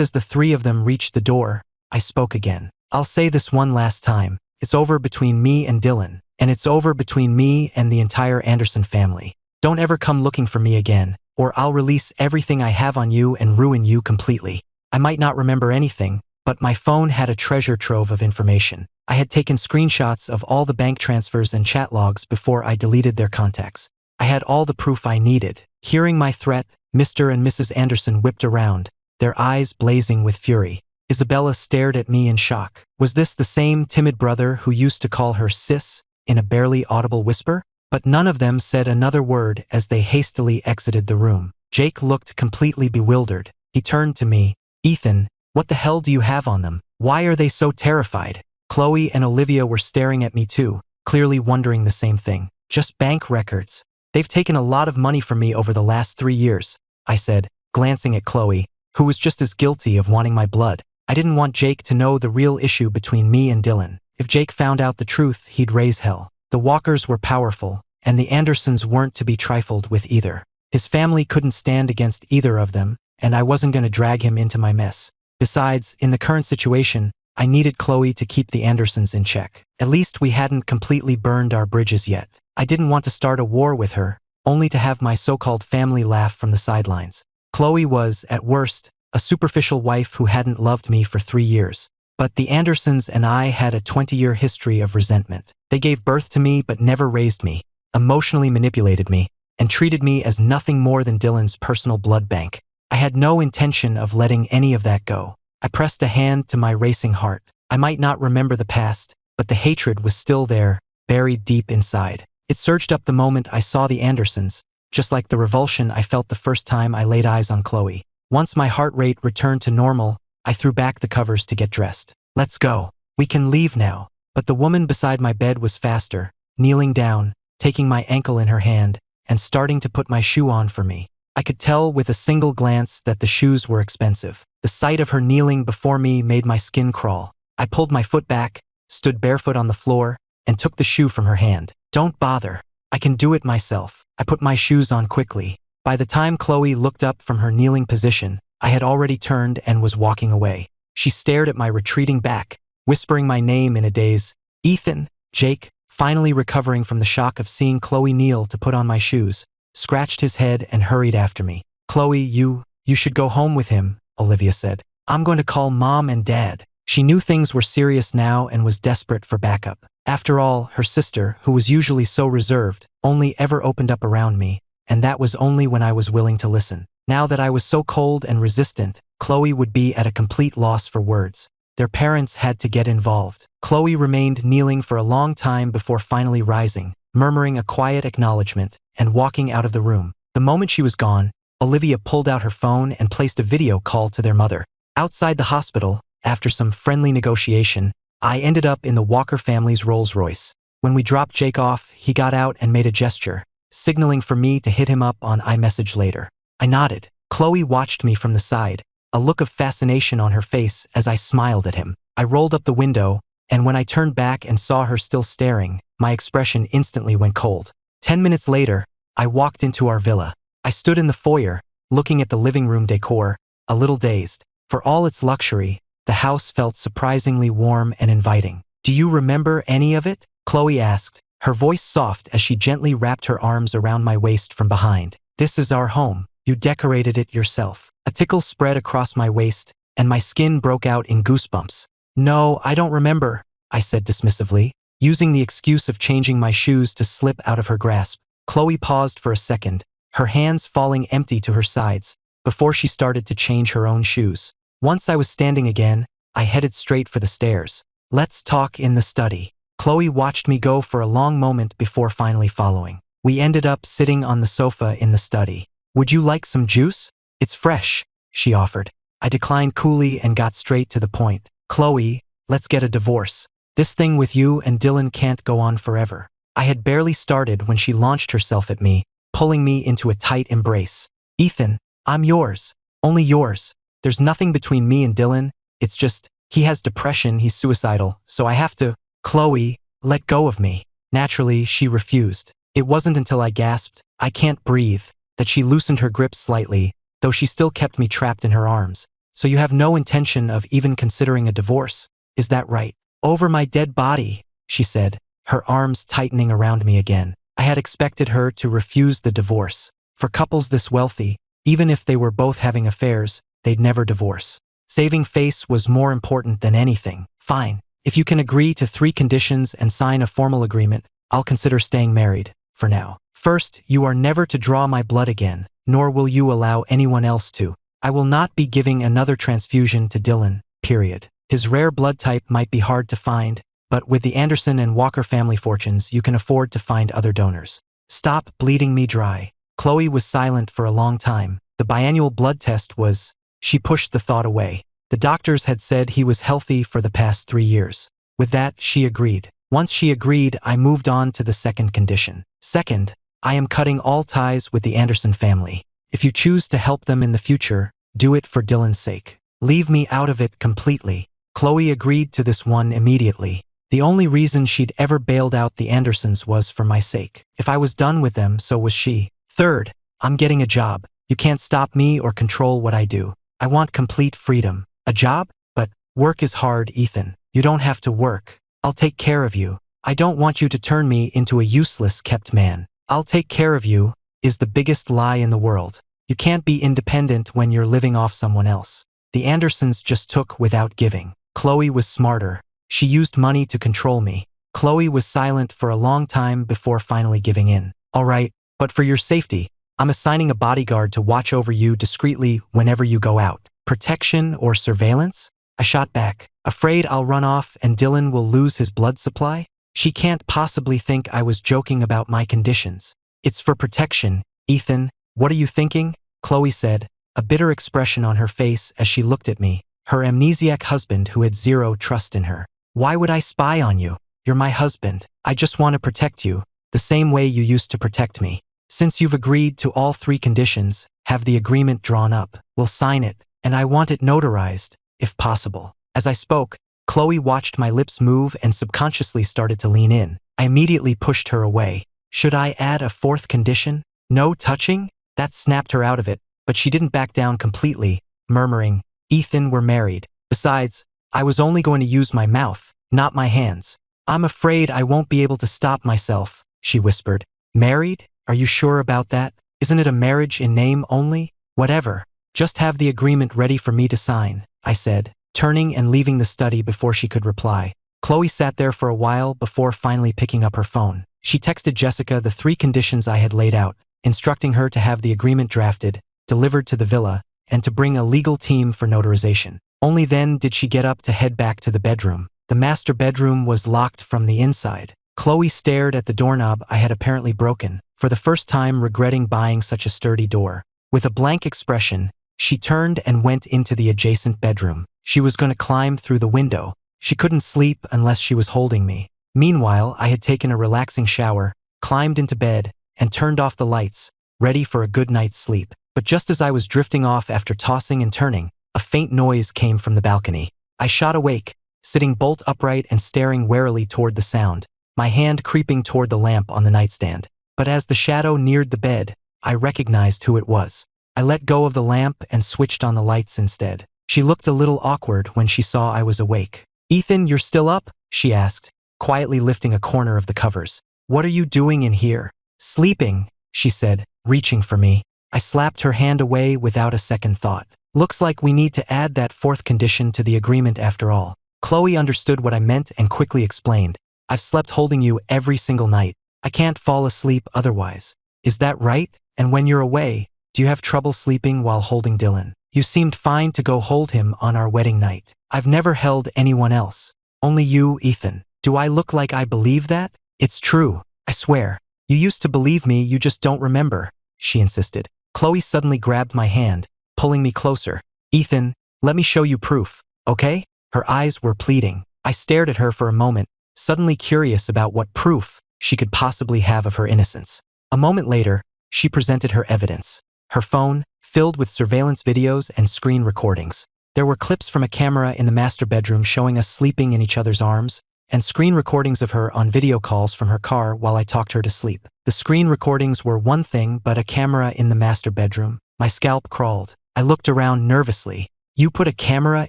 as the three of them reached the door, I spoke again. I'll say this one last time. It's over between me and Dylan, and it's over between me and the entire Anderson family. Don't ever come looking for me again, or I'll release everything I have on you and ruin you completely. I might not remember anything, but my phone had a treasure trove of information. I had taken screenshots of all the bank transfers and chat logs before I deleted their contacts. I had all the proof I needed. Hearing my threat, Mr. and Mrs. Anderson whipped around, their eyes blazing with fury. Isabella stared at me in shock. Was this the same timid brother who used to call her sis, in a barely audible whisper? But none of them said another word as they hastily exited the room. Jake looked completely bewildered. He turned to me. Ethan, what the hell do you have on them? Why are they so terrified? Chloe and Olivia were staring at me too, clearly wondering the same thing. Just bank records. They've taken a lot of money from me over the last 3 years, I said, glancing at Chloe, who was just as guilty of wanting my blood. I didn't want Jake to know the real issue between me and Dylan. If Jake found out the truth, he'd raise hell. The Walkers were powerful, and the Andersons weren't to be trifled with either. His family couldn't stand against either of them, and I wasn't going to drag him into my mess. Besides, in the current situation, I needed Chloe to keep the Andersons in check. At least we hadn't completely burned our bridges yet. I didn't want to start a war with her, only to have my so-called family laugh from the sidelines. Chloe was, at worst, a superficial wife who hadn't loved me for 3 years. But the Andersons and I had a 20-year history of resentment. They gave birth to me but never raised me, emotionally manipulated me, and treated me as nothing more than Dylan's personal blood bank. I had no intention of letting any of that go. I pressed a hand to my racing heart. I might not remember the past, but the hatred was still there, buried deep inside. It surged up the moment I saw the Andersons, just like the revulsion I felt the first time I laid eyes on Chloe. Once my heart rate returned to normal, I threw back the covers to get dressed. Let's go. We can leave now. But the woman beside my bed was faster, kneeling down, taking my ankle in her hand, and starting to put my shoe on for me. I could tell with a single glance that the shoes were expensive. The sight of her kneeling before me made my skin crawl. I pulled my foot back, stood barefoot on the floor, and took the shoe from her hand. "Don't bother. I can do it myself." I put my shoes on quickly. By the time Chloe looked up from her kneeling position, I had already turned and was walking away. She stared at my retreating back, whispering my name in a daze. "Ethan." Jake, finally recovering from the shock of seeing Chloe kneel to put on my shoes, scratched his head and hurried after me. "Chloe, you should go home with him," Olivia said. "I'm going to call Mom and Dad." She knew things were serious now and was desperate for backup. After all, her sister, who was usually so reserved, only ever opened up around me, and that was only when I was willing to listen. Now that I was so cold and resistant, Chloe would be at a complete loss for words. Their parents had to get involved. Chloe remained kneeling for a long time before finally rising, murmuring a quiet acknowledgement, and walking out of the room. The moment she was gone, Olivia pulled out her phone and placed a video call to their mother. Outside the hospital, after some friendly negotiation, I ended up in the Walker family's Rolls-Royce. When we dropped Jake off, he got out and made a gesture, signaling for me to hit him up on iMessage later. I nodded. Chloe watched me from the side, a look of fascination on her face as I smiled at him. I rolled up the window, and when I turned back and saw her still staring, my expression instantly went cold. 10 minutes later, I walked into our villa. I stood in the foyer, looking at the living room decor, a little dazed. For all its luxury, the house felt surprisingly warm and inviting. "Do you remember any of it?" Chloe asked, her voice soft as she gently wrapped her arms around my waist from behind. "This is our home. You decorated it yourself." A tickle spread across my waist, and my skin broke out in goosebumps. "No, I don't remember," I said dismissively, using the excuse of changing my shoes to slip out of her grasp. Chloe paused for a second, her hands falling empty to her sides, before she started to change her own shoes. Once I was standing again, I headed straight for the stairs. "Let's talk in the study." Chloe watched me go for a long moment before finally following. We ended up sitting on the sofa in the study. "Would you like some juice? It's fresh," she offered. I declined coolly and got straight to the point. "Chloe, let's get a divorce. This thing with you and Dylan can't go on forever." I had barely started when she launched herself at me, pulling me into a tight embrace. "Ethan, I'm yours. Only yours. There's nothing between me and Dylan. It's just, he has depression, he's suicidal, so I have to." "Chloe, let go of me." Naturally, she refused. It wasn't until I gasped, "I can't breathe," that she loosened her grip slightly, though she still kept me trapped in her arms. "So you have no intention of even considering a divorce, is that right?" "Over my dead body," she said, her arms tightening around me again. I had expected her to refuse the divorce. For couples this wealthy, even if they were both having affairs, they'd never divorce. Saving face was more important than anything. "Fine. If you can agree to 3 conditions and sign a formal agreement, I'll consider staying married, for now. First, you are never to draw my blood again, nor will you allow anyone else to. I will not be giving another transfusion to Dylan, period. His rare blood type might be hard to find, but with the Anderson and Walker family fortunes, you can afford to find other donors. Stop bleeding me dry." Chloe was silent for a long time. The biannual blood test was... She pushed the thought away. The doctors had said he was healthy for the past 3 years. With that, she agreed. Once she agreed, I moved on to the second condition. "Second, I am cutting all ties with the Anderson family. If you choose to help them in the future, do it for Dylan's sake. Leave me out of it completely." Chloe agreed to this one immediately. The only reason she'd ever bailed out the Andersons was for my sake. If I was done with them, so was she. "Third, I'm getting a job. You can't stop me or control what I do. I want complete freedom." "A job? But work is hard, Ethan. You don't have to work. I'll take care of you. I don't want you to turn me into a useless kept man." "I'll take care of you" is the biggest lie in the world. You can't be independent when you're living off someone else. The Andersons just took without giving. Chloe was smarter. She used money to control me. Chloe was silent for a long time before finally giving in. "All right, but for your safety, I'm assigning a bodyguard to watch over you discreetly whenever you go out." "Protection or surveillance?" I shot back, afraid I'll run off and Dylan will lose his blood supply. She can't possibly think I was joking about my conditions. "It's for protection, Ethan. What are you thinking?" Chloe said, a bitter expression on her face as she looked at me, her amnesiac husband who had zero trust in her. Why would I spy on you? You're my husband. I just want to protect you, the same way you used to protect me. Since you've agreed to all 3 conditions, have the agreement drawn up. We'll sign it, and I want it notarized, if possible." As I spoke, Chloe watched my lips move and subconsciously started to lean in. I immediately pushed her away. Should I add a 4th condition? No touching? That snapped her out of it, but she didn't back down completely, murmuring, "Ethan, we're married. Besides, I was only going to use my mouth, not my hands. I'm afraid I won't be able to stop myself," she whispered. "Married? Are you sure about that? Isn't it a marriage in name only? Whatever. Just have the agreement ready for me to sign," I said, turning and leaving the study before she could reply. Chloe sat there for a while before finally picking up her phone. She texted Jessica the 3 conditions I had laid out, instructing her to have the agreement drafted, delivered to the villa, and to bring a legal team for notarization. Only then did she get up to head back to the bedroom. The master bedroom was locked from the inside. Chloe stared at the doorknob I had apparently broken, for the first time regretting buying such a sturdy door. With a blank expression, she turned and went into the adjacent bedroom. She was going to climb through the window. She couldn't sleep unless she was holding me. Meanwhile, I had taken a relaxing shower, climbed into bed, and turned off the lights, ready for a good night's sleep. But just as I was drifting off after tossing and turning, a faint noise came from the balcony. I shot awake, sitting bolt upright and staring warily toward the sound, my hand creeping toward the lamp on the nightstand. But as the shadow neared the bed, I recognized who it was. I let go of the lamp and switched on the lights instead. She looked a little awkward when she saw I was awake. "Ethan, you're still up?" she asked, quietly lifting a corner of the covers. "What are you doing in here?" "Sleeping," she said, reaching for me. I slapped her hand away without a second thought. "Looks like we need to add that 4th condition to the agreement after all." Chloe understood what I meant and quickly explained. "I've slept holding you every single night. I can't fall asleep otherwise. Is that right? And when you're away, do you have trouble sleeping while holding Dylan? You seemed fine to go hold him on our wedding night. I've never held anyone else. Only you, Ethan. Do I look like I believe that?" "It's true, I swear. You used to believe me, you just don't remember," she insisted. Chloe suddenly grabbed my hand, pulling me closer. "Ethan, let me show you proof, okay?" Her eyes were pleading. I stared at her for a moment, suddenly curious about what proof she could possibly have of her innocence. A moment later, she presented her evidence. Her phone, filled with surveillance videos and screen recordings. There were clips from a camera in the master bedroom showing us sleeping in each other's arms, and screen recordings of her on video calls from her car while I talked her to sleep. The screen recordings were one thing, but a camera in the master bedroom. My scalp crawled. I looked around nervously. "You put a camera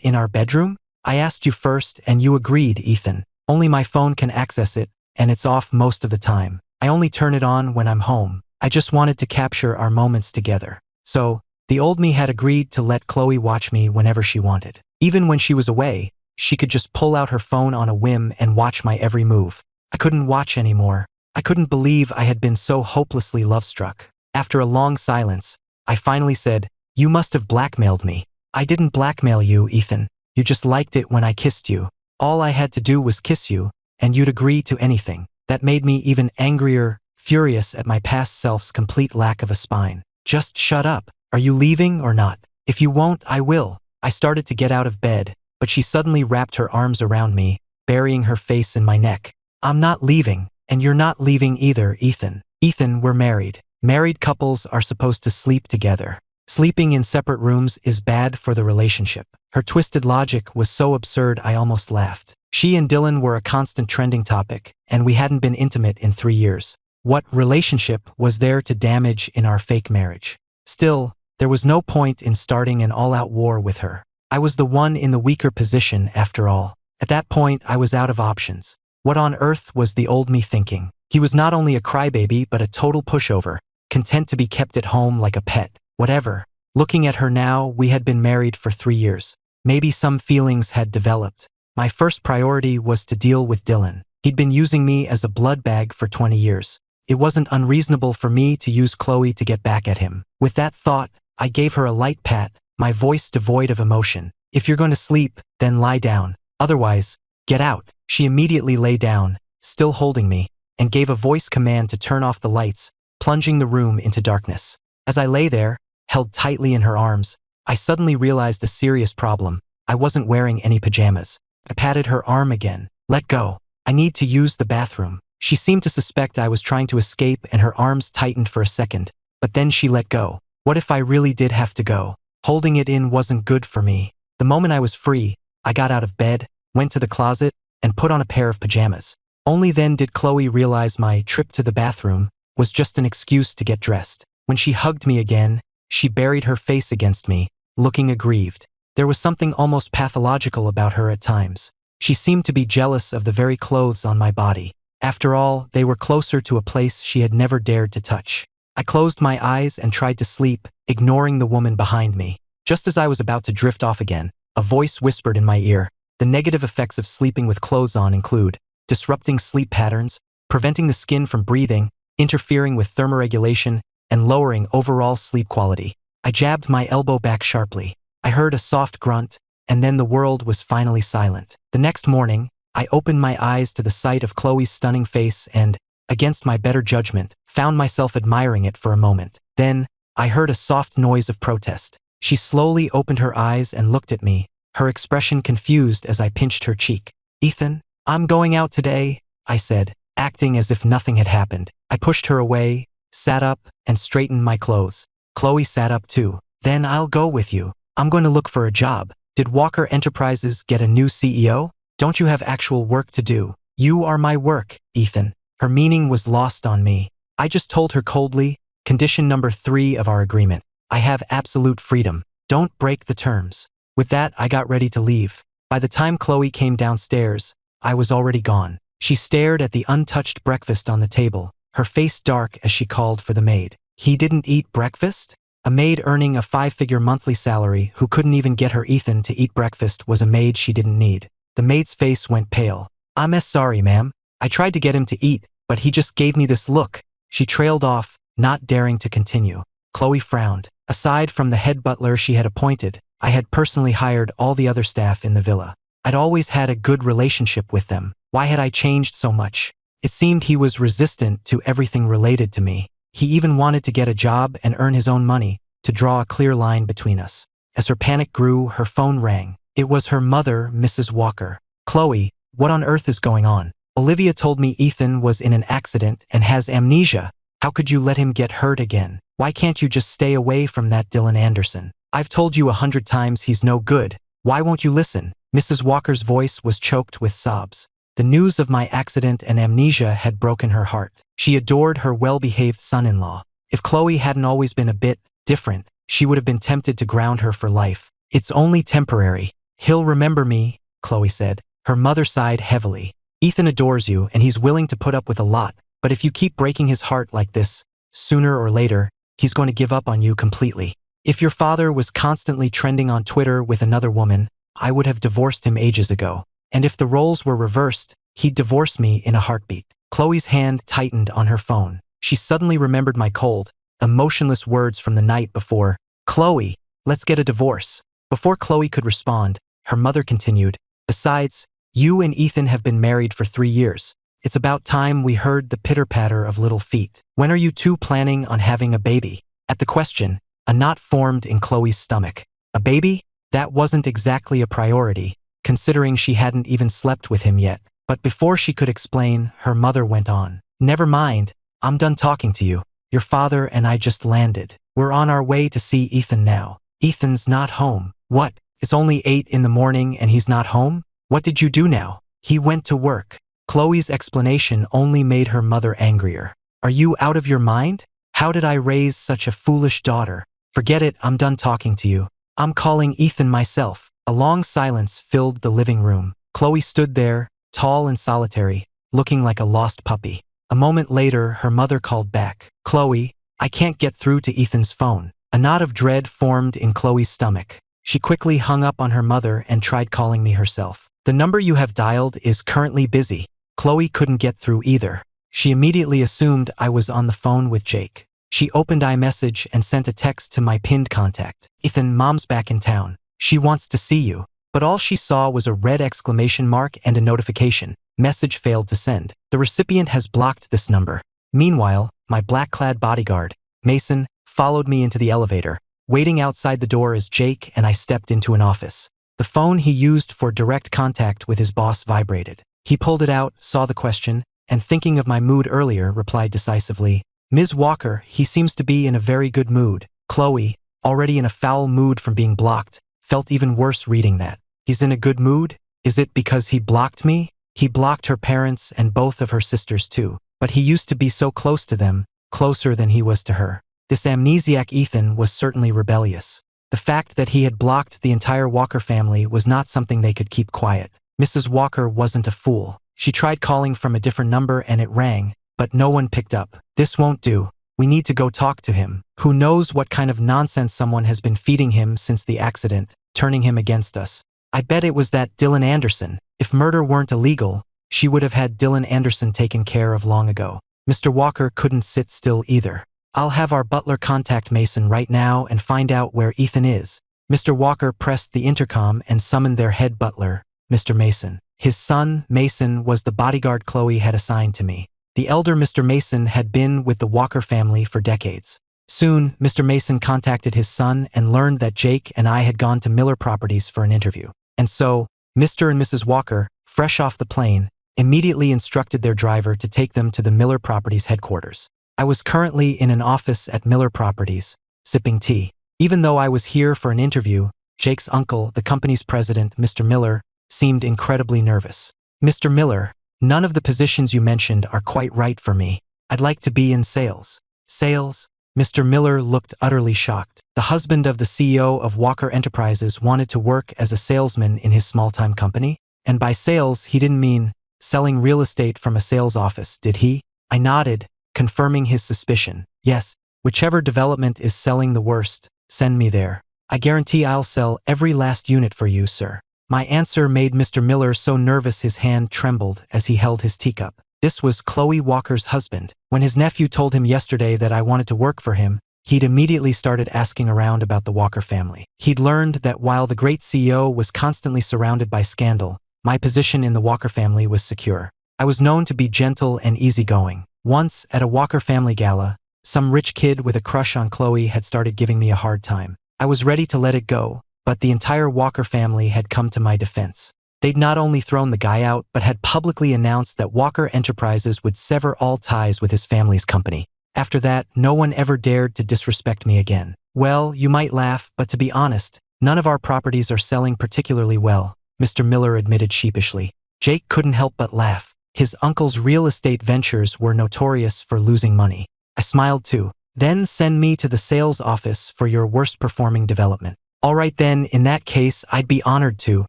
in our bedroom? I asked you first and you agreed, Ethan. Only my phone can access it, and it's off most of the time. I only turn it on when I'm home. I just wanted to capture our moments together." So, the old me had agreed to let Chloe watch me whenever she wanted. Even when she was away, she could just pull out her phone on a whim and watch my every move. I couldn't watch anymore. I couldn't believe I had been so hopelessly love-struck. After a long silence, I finally said, "You must have blackmailed me." "I didn't blackmail you, Ethan. You just liked it when I kissed you. All I had to do was kiss you, and you'd agree to anything." That made me even angrier, furious at my past self's complete lack of a spine. "Just shut up. Are you leaving or not? If you won't, I will." I started to get out of bed, but she suddenly wrapped her arms around me, burying her face in my neck. "I'm not leaving, and you're not leaving either, Ethan. Ethan, we're married. Married couples are supposed to sleep together. Sleeping in separate rooms is bad for the relationship." Her twisted logic was so absurd I almost laughed. She and Dylan were a constant trending topic, and we hadn't been intimate in 3 years. What relationship was there to damage in our fake marriage? Still, there was no point in starting an all-out war with her. I was the one in the weaker position after all. At that point, I was out of options. What on earth was the old me thinking? He was not only a crybaby but a total pushover, content to be kept at home like a pet. Whatever. Looking at her now, we had been married for 3 years. Maybe some feelings had developed. My first priority was to deal with Dylan. He'd been using me as a blood bag for 20 years. It wasn't unreasonable for me to use Chloe to get back at him. With that thought, I gave her a light pat, my voice devoid of emotion. "If you're going to sleep, then lie down. Otherwise, get out." She immediately lay down, still holding me, and gave a voice command to turn off the lights, plunging the room into darkness. As I lay there, held tightly in her arms, I suddenly realized a serious problem. I wasn't wearing any pajamas. I patted her arm again. Let go. I need to use the bathroom. She seemed to suspect I was trying to escape and her arms tightened for a second, but then she let go. What if I really did have to go? Holding it in wasn't good for me. The moment I was free, I got out of bed, went to the closet, and put on a pair of pajamas. Only then did Chloe realize my trip to the bathroom was just an excuse to get dressed. When she hugged me again, she buried her face against me, looking aggrieved. There was something almost pathological about her at times. She seemed to be jealous of the very clothes on my body. After all, they were closer to a place she had never dared to touch. I closed my eyes and tried to sleep, ignoring the woman behind me. Just as I was about to drift off again, a voice whispered in my ear. The negative effects of sleeping with clothes on include disrupting sleep patterns, preventing the skin from breathing, interfering with thermoregulation, and lowering overall sleep quality. I jabbed my elbow back sharply. I heard a soft grunt, and then the world was finally silent. The next morning, I opened my eyes to the sight of Chloe's stunning face and, against my better judgment, found myself admiring it for a moment. Then, I heard a soft noise of protest. She slowly opened her eyes and looked at me, her expression confused as I pinched her cheek. "Ethan, I'm going out today," I said, acting as if nothing had happened. I pushed her away, sat up, and straightened my clothes. Chloe sat up too. "Then I'll go with you. I'm going to look for a job." "Did Walker Enterprises get a new CEO? Don't you have actual work to do?" "You are my work, Ethan." Her meaning was lost on me. I just told her coldly, "Condition number 3 of our agreement. I have absolute freedom. Don't break the terms." With that, I got ready to leave. By the time Chloe came downstairs, I was already gone. She stared at the untouched breakfast on the table, her face dark as she called for the maid. "He didn't eat breakfast?" A maid earning a 5-figure monthly salary who couldn't even get her Ethan to eat breakfast was a maid she didn't need. The maid's face went pale. "I'm sorry, ma'am. I tried to get him to eat, but he just gave me this look." She trailed off, not daring to continue. Chloe frowned. Aside from the head butler she had appointed, I had personally hired all the other staff in the villa. I'd always had a good relationship with them. Why had I changed so much? It seemed he was resistant to everything related to me. He even wanted to get a job and earn his own money, to draw a clear line between us. As her panic grew, her phone rang. It was her mother, Mrs. Walker. "Chloe, what on earth is going on? Olivia told me Ethan was in an accident and has amnesia. How could you let him get hurt again? Why can't you just stay away from that Dylan Anderson? I've told you 100 times he's no good. Why won't you listen?" Mrs. Walker's voice was choked with sobs. The news of my accident and amnesia had broken her heart. She adored her well-behaved son-in-law. If Chloe hadn't always been a bit different, she would have been tempted to ground her for life. "It's only temporary. He'll remember me," Chloe said. Her mother sighed heavily. "Ethan adores you and he's willing to put up with a lot, but if you keep breaking his heart like this, sooner or later, he's going to give up on you completely. If your father was constantly trending on Twitter with another woman, I would have divorced him ages ago. And if the roles were reversed, he'd divorce me in a heartbeat." Chloe's hand tightened on her phone. She suddenly remembered my cold, emotionless words from the night before. "Chloe, let's get a divorce." Before Chloe could respond, her mother continued, "Besides, you and Ethan have been married for 3 years. It's about time we heard the pitter-patter of little feet. When are you two planning on having a baby?" At the question, a knot formed in Chloe's stomach. A baby? That wasn't exactly a priority, considering she hadn't even slept with him yet. But before she could explain, her mother went on. "Never mind, I'm done talking to you. Your father and I just landed. We're on our way to see Ethan now." "Ethan's not home." "What? It's only 8 in the morning and he's not home? What did you do now?" "He went to work." Chloe's explanation only made her mother angrier. "Are you out of your mind? How did I raise such a foolish daughter?" "Forget it, I'm done talking to you. I'm calling Ethan myself." A long silence filled the living room. Chloe stood there, tall and solitary, looking like a lost puppy. A moment later, her mother called back. "Chloe, I can't get through to Ethan's phone." A knot of dread formed in Chloe's stomach. She quickly hung up on her mother and tried calling me herself. "The number you have dialed is currently busy." Chloe couldn't get through either. She immediately assumed I was on the phone with Jake. She opened iMessage and sent a text to my pinned contact. "Ethan, Mom's back in town. She wants to see you." But all she saw was a red exclamation mark and a notification. Message failed to send. The recipient has blocked this number. Meanwhile, my black-clad bodyguard, Mason, followed me into the elevator. Waiting outside the door is Jake and I stepped into an office. The phone he used for direct contact with his boss vibrated. He pulled it out, saw the question, and thinking of my mood earlier, replied decisively, "Ms. Walker, he seems to be in a very good mood." Chloe, already in a foul mood from being blocked, felt even worse reading that. He's in a good mood? Is it because he blocked me? He blocked her parents and both of her sisters too. But he used to be so close to them, closer than he was to her. This amnesiac Ethan was certainly rebellious. The fact that he had blocked the entire Walker family was not something they could keep quiet. Mrs. Walker wasn't a fool. She tried calling from a different number and it rang, but no one picked up. "This won't do. We need to go talk to him. Who knows what kind of nonsense someone has been feeding him since the accident, turning him against us. I bet it was that Dylan Anderson. If murder weren't illegal, she would have had Dylan Anderson taken care of long ago." Mr. Walker couldn't sit still either. "I'll have our butler contact Mason right now and find out where Ethan is." Mr. Walker pressed the intercom and summoned their head butler, Mr. Mason. His son, Mason, was the bodyguard Chloe had assigned to me. The elder Mr. Mason had been with the Walker family for decades. Soon, Mr. Mason contacted his son and learned that Jake and I had gone to Miller Properties for an interview. And so, Mr. and Mrs. Walker, fresh off the plane, immediately instructed their driver to take them to the Miller Properties headquarters. I was currently in an office at Miller Properties, sipping tea. Even though I was here for an interview, Jake's uncle, the company's president, Mr. Miller, seemed incredibly nervous. "Mr. Miller, none of the positions you mentioned are quite right for me. I'd like to be in sales." "Sales?" Mr. Miller looked utterly shocked. The husband of the CEO of Walker Enterprises wanted to work as a salesman in his small-time company? And by sales, he didn't mean selling real estate from a sales office, did he? I nodded, confirming his suspicion. "Yes, whichever development is selling the worst, send me there. I guarantee I'll sell every last unit for you, sir." My answer made Mr. Miller so nervous his hand trembled as he held his teacup. This was Chloe Walker's husband. When his nephew told him yesterday that I wanted to work for him, he'd immediately started asking around about the Walker family. He'd learned that while the great CEO was constantly surrounded by scandal, my position in the Walker family was secure. I was known to be gentle and easygoing. Once, at a Walker family gala, some rich kid with a crush on Chloe had started giving me a hard time. I was ready to let it go, but the entire Walker family had come to my defense. They'd not only thrown the guy out, but had publicly announced that Walker Enterprises would sever all ties with his family's company. After that, no one ever dared to disrespect me again. "Well, you might laugh, but to be honest, none of our properties are selling particularly well," Mr. Miller admitted sheepishly. Jake couldn't help but laugh. His uncle's real estate ventures were notorious for losing money. I smiled too. "Then send me to the sales office for your worst-performing development." "All right then, in that case, I'd be honored to."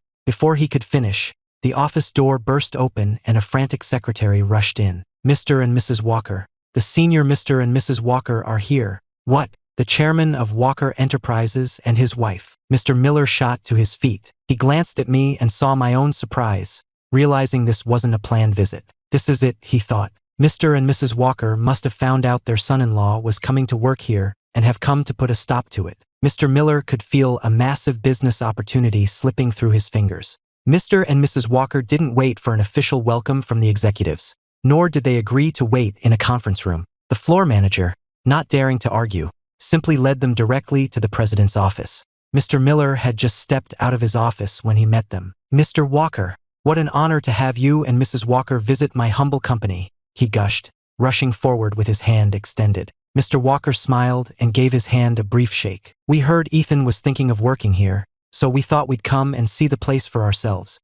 Before he could finish, the office door burst open and a frantic secretary rushed in. "Mr. and Mrs. Walker. The senior Mr. and Mrs. Walker are here." "What?" "The chairman of Walker Enterprises and his wife." Mr. Miller shot to his feet. He glanced at me and saw my own surprise, realizing this wasn't a planned visit. "This is it," he thought. "Mr. and Mrs. Walker must have found out their son-in-law was coming to work here and have come to put a stop to it." Mr. Miller could feel a massive business opportunity slipping through his fingers. Mr. and Mrs. Walker didn't wait for an official welcome from the executives, nor did they agree to wait in a conference room. The floor manager, not daring to argue, simply led them directly to the president's office. Mr. Miller had just stepped out of his office when he met them. "Mr. Walker, what an honor to have you and Mrs. Walker visit my humble company," he gushed, rushing forward with his hand extended. Mr. Walker smiled and gave his hand a brief shake. "We heard Ethan was thinking of working here, so we thought we'd come and see the place for ourselves."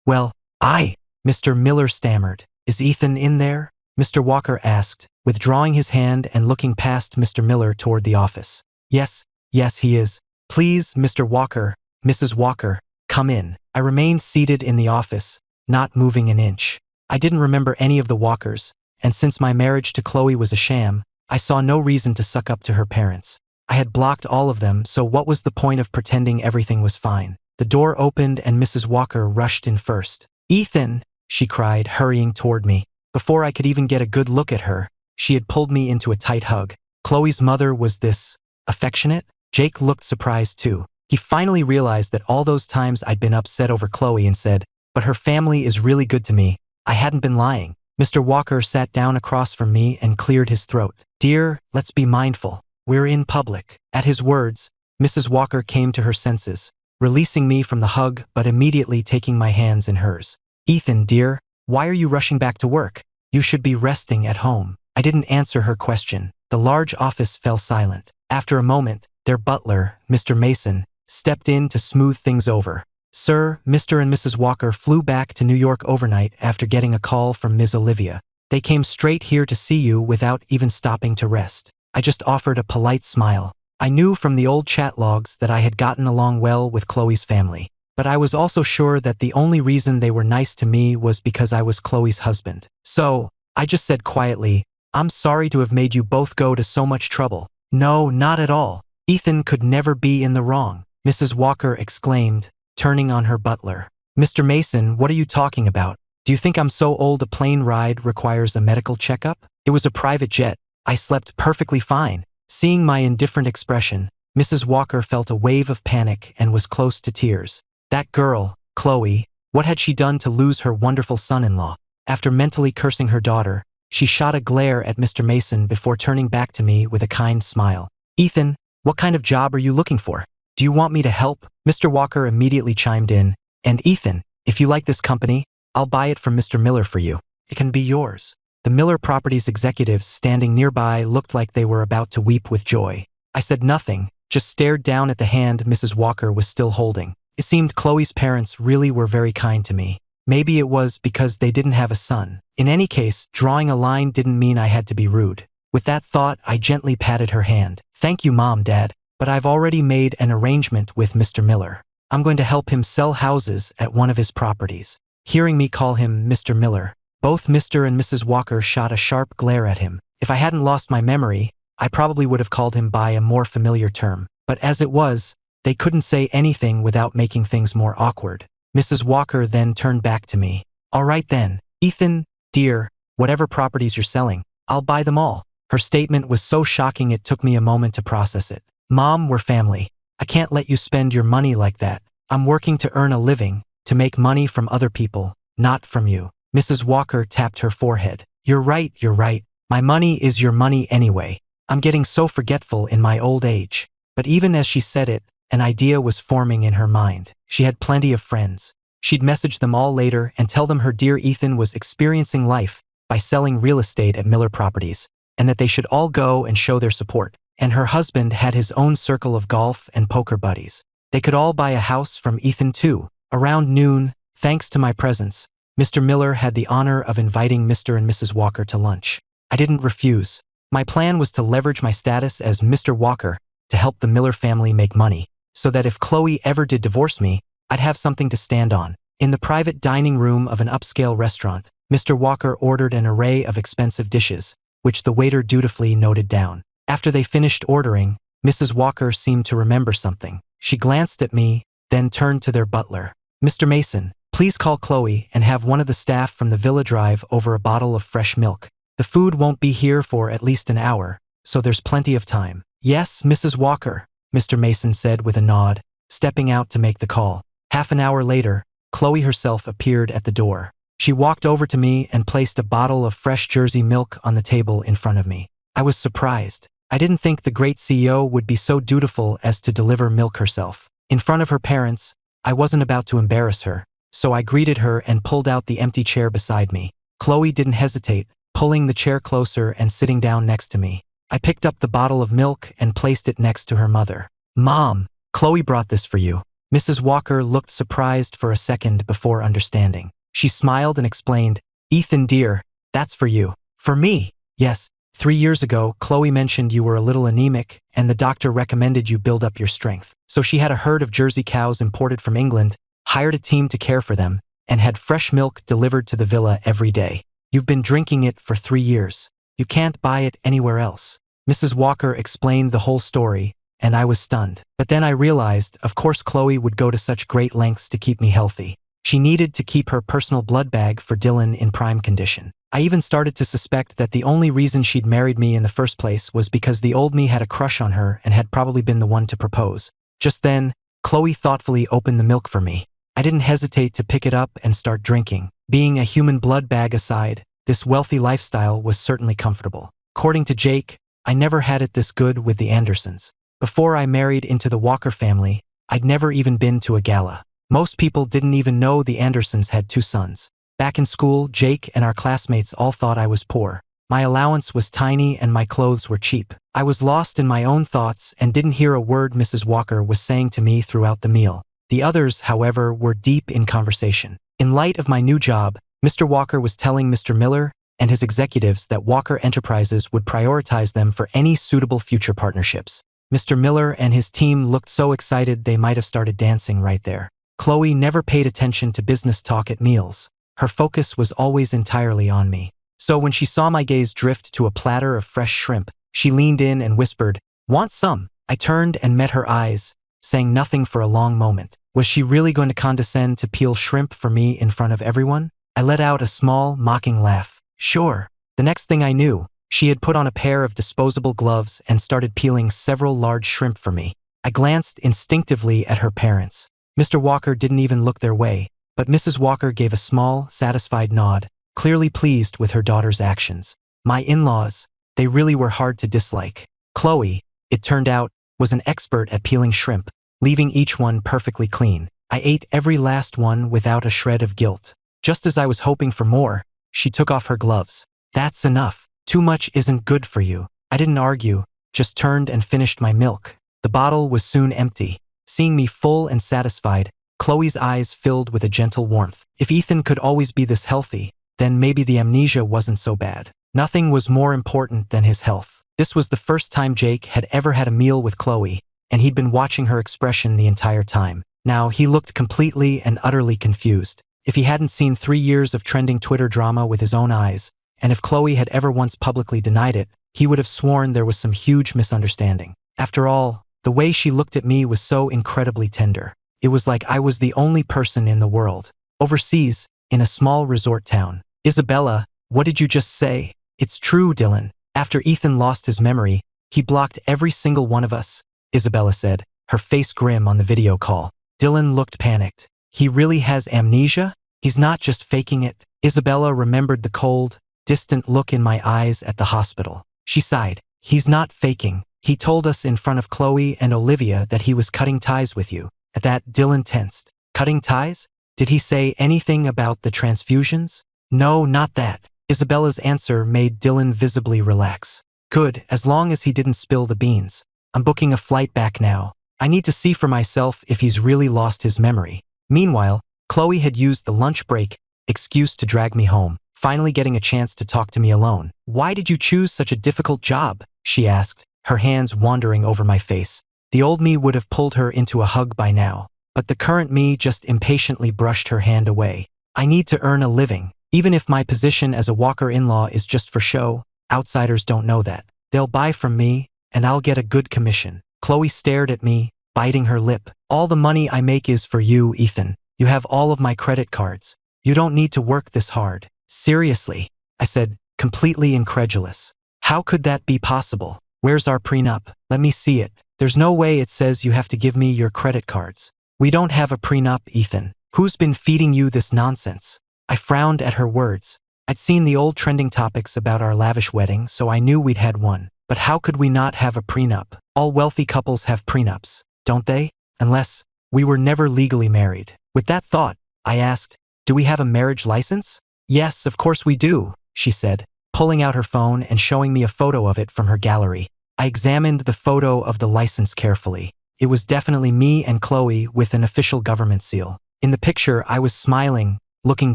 Well, Mr. Miller stammered. "Is Ethan in there?" Mr. Walker asked, withdrawing his hand and looking past Mr. Miller toward the office. Yes, he is. "Please, Mr. Walker, Mrs. Walker, come in." I remained seated in the office, not moving an inch. I didn't remember any of the Walkers, and since my marriage to Chloe was a sham, I saw no reason to suck up to her parents. I had blocked all of them, so what was the point of pretending everything was fine? The door opened and Mrs. Walker rushed in first. "Ethan!" she cried, hurrying toward me. Before I could even get a good look at her, she had pulled me into a tight hug. Chloe's mother was this affectionate? Jake looked surprised too. He finally realized that all those times I'd been upset over Chloe and said, "But her family is really good to me," I hadn't been lying. Mr. Walker sat down across from me and cleared his throat. "Dear, let's be mindful. We're in public." At his words, Mrs. Walker came to her senses. releasing me from the hug but immediately taking my hands in hers. "Ethan, dear, why are you rushing back to work? You should be resting at home." I didn't answer her question. The large office fell silent. After a moment, their butler, Mr. Mason, stepped in to smooth things over. "Sir, Mr. and Mrs. Walker flew back to New York overnight after getting a call from Ms. Olivia. They came straight here to see you without even stopping to rest." I just offered a polite smile. I knew from the old chat logs that I had gotten along well with Chloe's family, but I was also sure that the only reason they were nice to me was because I was Chloe's husband. So, I just said quietly, "I'm sorry to have made you both go to so much trouble." "No, not at all. Ethan could never be in the wrong," Mrs. Walker exclaimed, turning on her butler. "Mr. Mason, what are you talking about? Do you think I'm so old a plane ride requires a medical checkup? It was a private jet. I slept perfectly fine." Seeing my indifferent expression, Mrs. Walker felt a wave of panic and was close to tears. That girl, Chloe, what had she done to lose her wonderful son-in-law? After mentally cursing her daughter, she shot a glare at Mr. Mason before turning back to me with a kind smile. "Ethan, what kind of job are you looking for? Do you want me to help?" Mr. Walker immediately chimed in. "And Ethan, if you like this company, I'll buy it from Mr. Miller for you. It can be yours." The Miller Properties executives standing nearby looked like they were about to weep with joy. I said nothing, just stared down at the hand Mrs. Walker was still holding. It seemed Chloe's parents really were very kind to me. Maybe it was because they didn't have a son. In any case, drawing a line didn't mean I had to be rude. With that thought, I gently patted her hand. "Thank you, Mom, Dad, but I've already made an arrangement with Mr. Miller. I'm going to help him sell houses at one of his properties." Hearing me call him Mr. Miller, both Mr. and Mrs. Walker shot a sharp glare at him. If I hadn't lost my memory, I probably would have called him by a more familiar term. But as it was, they couldn't say anything without making things more awkward. Mrs. Walker then turned back to me. "All right then, Ethan, dear, whatever properties you're selling, I'll buy them all." Her statement was so shocking it took me a moment to process it. "Mom, we're family. I can't let you spend your money like that. I'm working to earn a living, to make money from other people, not from you." Mrs. Walker tapped her forehead. You're right. My money is your money anyway. I'm getting so forgetful in my old age." But even as she said it, an idea was forming in her mind. She had plenty of friends. She'd message them all later and tell them her dear Ethan was experiencing life by selling real estate at Miller Properties, and that they should all go and show their support. And her husband had his own circle of golf and poker buddies. They could all buy a house from Ethan too. Around noon, thanks to my presence, Mr. Miller had the honor of inviting Mr. and Mrs. Walker to lunch. I didn't refuse. My plan was to leverage my status as Mr. Walker to help the Miller family make money, so that if Chloe ever did divorce me, I'd have something to stand on. In the private dining room of an upscale restaurant, Mr. Walker ordered an array of expensive dishes, which the waiter dutifully noted down. After they finished ordering, Mrs. Walker seemed to remember something. She glanced at me, then turned to their butler. "Mr. Mason, please call Chloe and have one of the staff from the villa drive over a bottle of fresh milk. The food won't be here for at least an hour, so there's plenty of time." "Yes, Mrs. Walker," Mr. Mason said with a nod, stepping out to make the call. Half an hour later, Chloe herself appeared at the door. She walked over to me and placed a bottle of fresh Jersey milk on the table in front of me. I was surprised. I didn't think the great CEO would be so dutiful as to deliver milk herself. In front of her parents, I wasn't about to embarrass her, so I greeted her and pulled out the empty chair beside me. Chloe didn't hesitate, pulling the chair closer and sitting down next to me. I picked up the bottle of milk and placed it next to her mother. "Mom, Chloe brought this for you." Mrs. Walker looked surprised for a second before understanding. She smiled and explained, "Ethan, dear, that's for you." "For me?" "Yes. 3 years ago, Chloe mentioned you were a little anemic, and the doctor recommended you build up your strength. So she had a herd of Jersey cows imported from England, hired a team to care for them, and had fresh milk delivered to the villa every day. You've been drinking it for 3 years. You can't buy it anywhere else." Mrs. Walker explained the whole story, and I was stunned. But then I realized, of course Chloe would go to such great lengths to keep me healthy. She needed to keep her personal blood bag for Dylan in prime condition. I even started to suspect that the only reason she'd married me in the first place was because the old me had a crush on her and had probably been the one to propose. Just then, Chloe thoughtfully opened the milk for me. I didn't hesitate to pick it up and start drinking. Being a human blood bag aside, this wealthy lifestyle was certainly comfortable. According to Jake, I never had it this good with the Andersons. Before I married into the Walker family, I'd never even been to a gala. Most people didn't even know the Andersons had 2 sons. Back in school, Jake and our classmates all thought I was poor. My allowance was tiny and my clothes were cheap. I was lost in my own thoughts and didn't hear a word Mrs. Walker was saying to me throughout the meal. The others, however, were deep in conversation. In light of my new job, Mr. Walker was telling Mr. Miller and his executives that Walker Enterprises would prioritize them for any suitable future partnerships. Mr. Miller and his team looked so excited they might have started dancing right there. Chloe never paid attention to business talk at meals. Her focus was always entirely on me. So when she saw my gaze drift to a platter of fresh shrimp, she leaned in and whispered, "Want some?" I turned and met her eyes, saying nothing for a long moment. Was she really going to condescend to peel shrimp for me in front of everyone? I let out a small, mocking laugh. Sure. The next thing I knew, she had put on a pair of disposable gloves and started peeling several large shrimp for me. I glanced instinctively at her parents. Mr. Walker didn't even look their way, but Mrs. Walker gave a small, satisfied nod, clearly pleased with her daughter's actions. My in-laws, they really were hard to dislike. Chloe, it turned out, was an expert at peeling shrimp, leaving each one perfectly clean. I ate every last one without a shred of guilt. Just as I was hoping for more, she took off her gloves. "That's enough. Too much isn't good for you." I didn't argue, just turned and finished my milk. The bottle was soon empty. Seeing me full and satisfied, Chloe's eyes filled with a gentle warmth. If Ethan could always be this healthy, then maybe the amnesia wasn't so bad. Nothing was more important than his health. This was the first time Jake had ever had a meal with Chloe, and he'd been watching her expression the entire time. Now he looked completely and utterly confused. If he hadn't seen 3 years of trending Twitter drama with his own eyes, and if Chloe had ever once publicly denied it, he would have sworn there was some huge misunderstanding. After all, the way she looked at me was so incredibly tender. It was like I was the only person in the world. Overseas, in a small resort town. "Isabella, what did you just say?" "It's true, Dylan. After Ethan lost his memory, he blocked every single one of us," Isabella said, her face grim on the video call. Dylan looked panicked. "He really has amnesia? He's not just faking it?" Isabella remembered the cold, distant look in my eyes at the hospital. She sighed. "He's not faking. He told us in front of Chloe and Olivia that he was cutting ties with you." At that, Dylan tensed. "Cutting ties? Did he say anything about the transfusions?" "No, not that." Isabella's answer made Dylan visibly relax. "Good, as long as he didn't spill the beans. I'm booking a flight back now. I need to see for myself if he's really lost his memory." Meanwhile, Chloe had used the lunch break excuse to drag me home, finally getting a chance to talk to me alone. "Why did you choose such a difficult job?" she asked, her hands wandering over my face. The old me would have pulled her into a hug by now, but the current me just impatiently brushed her hand away. "I need to earn a living. Even if my position as a Walker in-law is just for show, outsiders don't know that. They'll buy from me, and I'll get a good commission." Chloe stared at me, biting her lip. "All the money I make is for you, Ethan. You have all of my credit cards. You don't need to work this hard." "Seriously?" I said, completely incredulous. "How could that be possible? Where's our prenup? Let me see it." "There's no way it says you have to give me your credit cards." "We don't have a prenup, Ethan. Who's been feeding you this nonsense?" I frowned at her words. I'd seen the old trending topics about our lavish wedding, so I knew we'd had one. But how could we not have a prenup? All wealthy couples have prenups, don't they? Unless we were never legally married. With that thought, I asked, "Do we have a marriage license?" "Yes, of course we do," she said, pulling out her phone and showing me a photo of it from her gallery. I examined the photo of the license carefully. It was definitely me and Chloe with an official government seal. In the picture, I was smiling, looking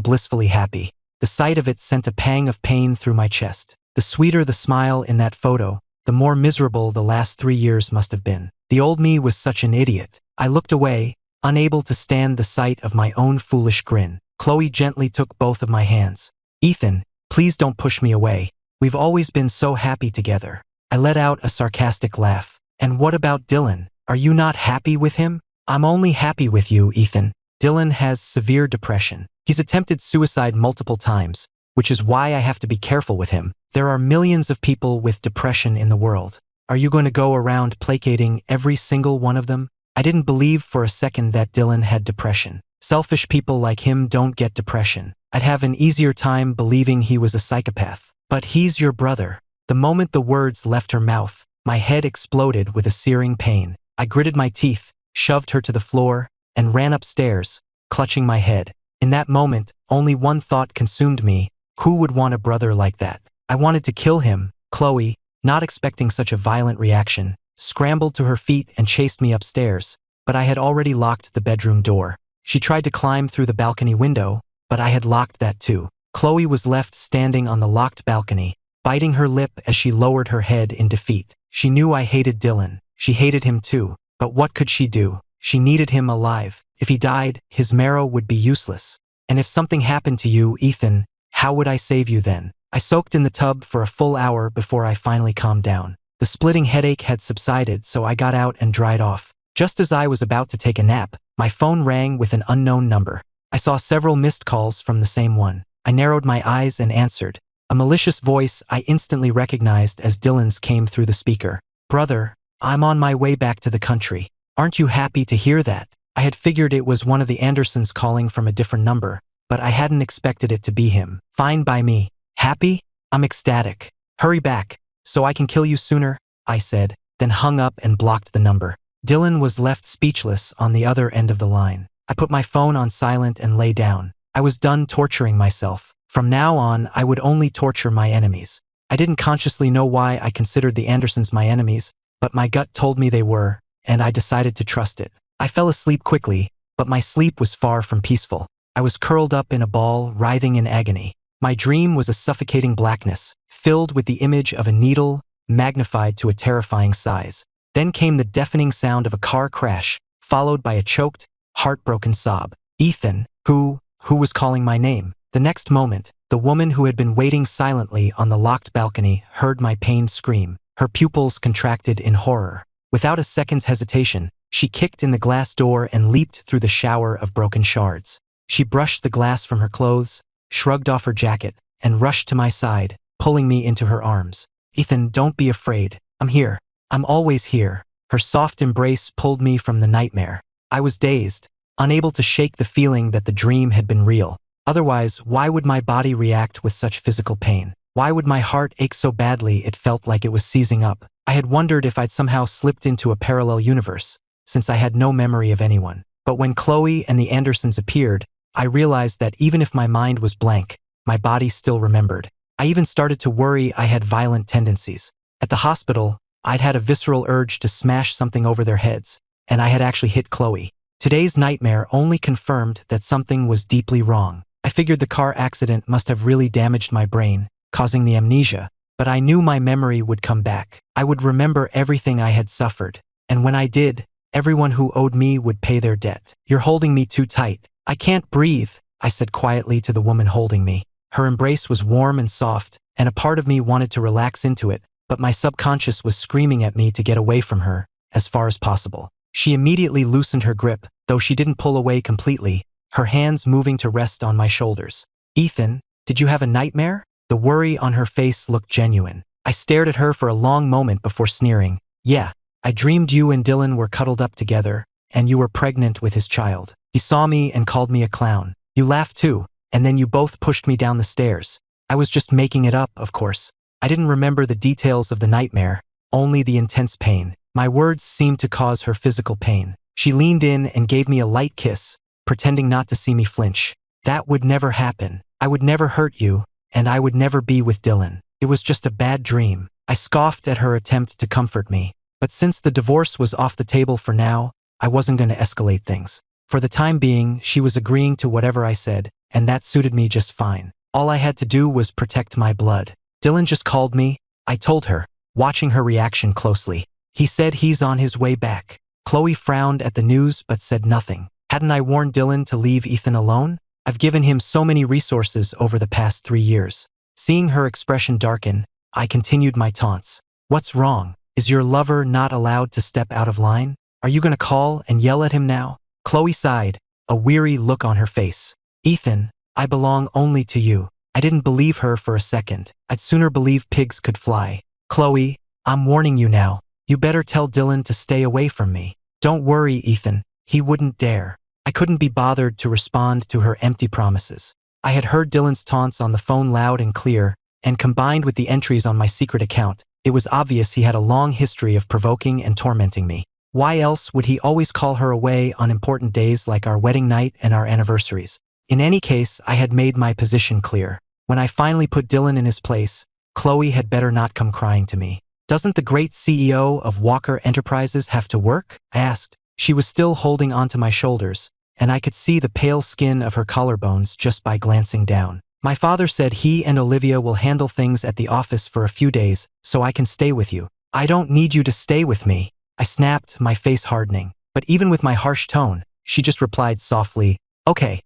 blissfully happy. The sight of it sent a pang of pain through my chest. The sweeter the smile in that photo, the more miserable the last 3 years must have been. The old me was such an idiot. I looked away, unable to stand the sight of my own foolish grin. Chloe gently took both of my hands. "Ethan, please don't push me away. We've always been so happy together." I let out a sarcastic laugh. "And what about Dylan? Are you not happy with him?" "I'm only happy with you, Ethan. Dylan has severe depression. He's attempted suicide multiple times, which is why I have to be careful with him. There are millions of people with depression in the world. Are you going to go around placating every single one of them?" I didn't believe for a second that Dylan had depression. Selfish people like him don't get depression. I'd have an easier time believing he was a psychopath. "But he's your brother." The moment the words left her mouth, my head exploded with a searing pain. I gritted my teeth, shoved her to the floor, and ran upstairs, clutching my head. In that moment, only one thought consumed me: who would want a brother like that? I wanted to kill him. Chloe, not expecting such a violent reaction, scrambled to her feet and chased me upstairs, but I had already locked the bedroom door. She tried to climb through the balcony window, but I had locked that too. Chloe was left standing on the locked balcony, biting her lip as she lowered her head in defeat. She knew I hated Dylan. She hated him too, but what could she do? She needed him alive. If he died, his marrow would be useless. And if something happened to you, Ethan, how would I save you then? I soaked in the tub for a full hour before I finally calmed down. The splitting headache had subsided, so I got out and dried off. Just as I was about to take a nap, my phone rang with an unknown number. I saw several missed calls from the same one. I narrowed my eyes and answered. A malicious voice I instantly recognized as Dylan's came through the speaker. "Brother, I'm on my way back to the country. Aren't you happy to hear that?" I had figured it was one of the Andersons calling from a different number, but I hadn't expected it to be him. "Fine by me. Happy? I'm ecstatic. Hurry back, so I can kill you sooner," I said, then hung up and blocked the number. Dylan was left speechless on the other end of the line. I put my phone on silent and lay down. I was done torturing myself. From now on, I would only torture my enemies. I didn't consciously know why I considered the Andersons my enemies, but my gut told me they were, and I decided to trust it. I fell asleep quickly, but my sleep was far from peaceful. I was curled up in a ball, writhing in agony. My dream was a suffocating blackness, filled with the image of a needle, magnified to a terrifying size. Then came the deafening sound of a car crash, followed by a choked, heartbroken sob. Ethan, who was calling my name? The next moment, the woman who had been waiting silently on the locked balcony heard my pained scream. Her pupils contracted in horror. Without a second's hesitation, she kicked in the glass door and leaped through the shower of broken shards. She brushed the glass from her clothes, shrugged off her jacket, and rushed to my side, pulling me into her arms. "Ethan, don't be afraid. I'm here. I'm always here." Her soft embrace pulled me from the nightmare. I was dazed, unable to shake the feeling that the dream had been real. Otherwise, why would my body react with such physical pain? Why would my heart ache so badly it felt like it was seizing up? I had wondered if I'd somehow slipped into a parallel universe, since I had no memory of anyone. But when Chloe and the Andersons appeared, I realized that even if my mind was blank, my body still remembered. I even started to worry I had violent tendencies. At the hospital, I'd had a visceral urge to smash something over their heads, and I had actually hit Chloe. Today's nightmare only confirmed that something was deeply wrong. I figured the car accident must have really damaged my brain, causing the amnesia, but I knew my memory would come back. I would remember everything I had suffered, and when I did, everyone who owed me would pay their debt. "You're holding me too tight. I can't breathe," I said quietly to the woman holding me. Her embrace was warm and soft, and a part of me wanted to relax into it, but my subconscious was screaming at me to get away from her, as far as possible. She immediately loosened her grip, though she didn't pull away completely, her hands moving to rest on my shoulders. "Ethan, did you have a nightmare?" The worry on her face looked genuine. I stared at her for a long moment before sneering. "Yeah, I dreamed you and Dylan were cuddled up together, and you were pregnant with his child. He saw me and called me a clown. You laughed too, and then you both pushed me down the stairs. I was just making it up, of course." I didn't remember the details of the nightmare, only the intense pain. My words seemed to cause her physical pain. She leaned in and gave me a light kiss, pretending not to see me flinch. "That would never happen. I would never hurt you, and I would never be with Dylan. It was just a bad dream." I scoffed at her attempt to comfort me. But since the divorce was off the table for now, I wasn't going to escalate things. For the time being, she was agreeing to whatever I said, and that suited me just fine. All I had to do was protect my blood. "Dylan just called me," I told her, watching her reaction closely. "He said he's on his way back." Chloe frowned at the news but said nothing. Hadn't I warned Dylan to leave Ethan alone? I've given him so many resources over the past 3 years. Seeing her expression darken, I continued my taunts. "What's wrong? Is your lover not allowed to step out of line? Are you going to call and yell at him now?" Chloe sighed, a weary look on her face. "Ethan, I belong only to you." I didn't believe her for a second. I'd sooner believe pigs could fly. "Chloe, I'm warning you now. You better tell Dylan to stay away from me." "Don't worry, Ethan. He wouldn't dare." I couldn't be bothered to respond to her empty promises. I had heard Dylan's taunts on the phone loud and clear, and combined with the entries on my secret account, it was obvious he had a long history of provoking and tormenting me. Why else would he always call her away on important days like our wedding night and our anniversaries? In any case, I had made my position clear. When I finally put Dylan in his place, Chloe had better not come crying to me. Doesn't the great CEO of Walker Enterprises have to work? I asked. She was still holding onto my shoulders, and I could see the pale skin of her collarbones just by glancing down. My father said he and Olivia will handle things at the office for a few days, so I can stay with you. I don't need you to stay with me, I snapped, my face hardening. But even with my harsh tone, she just replied softly, okay,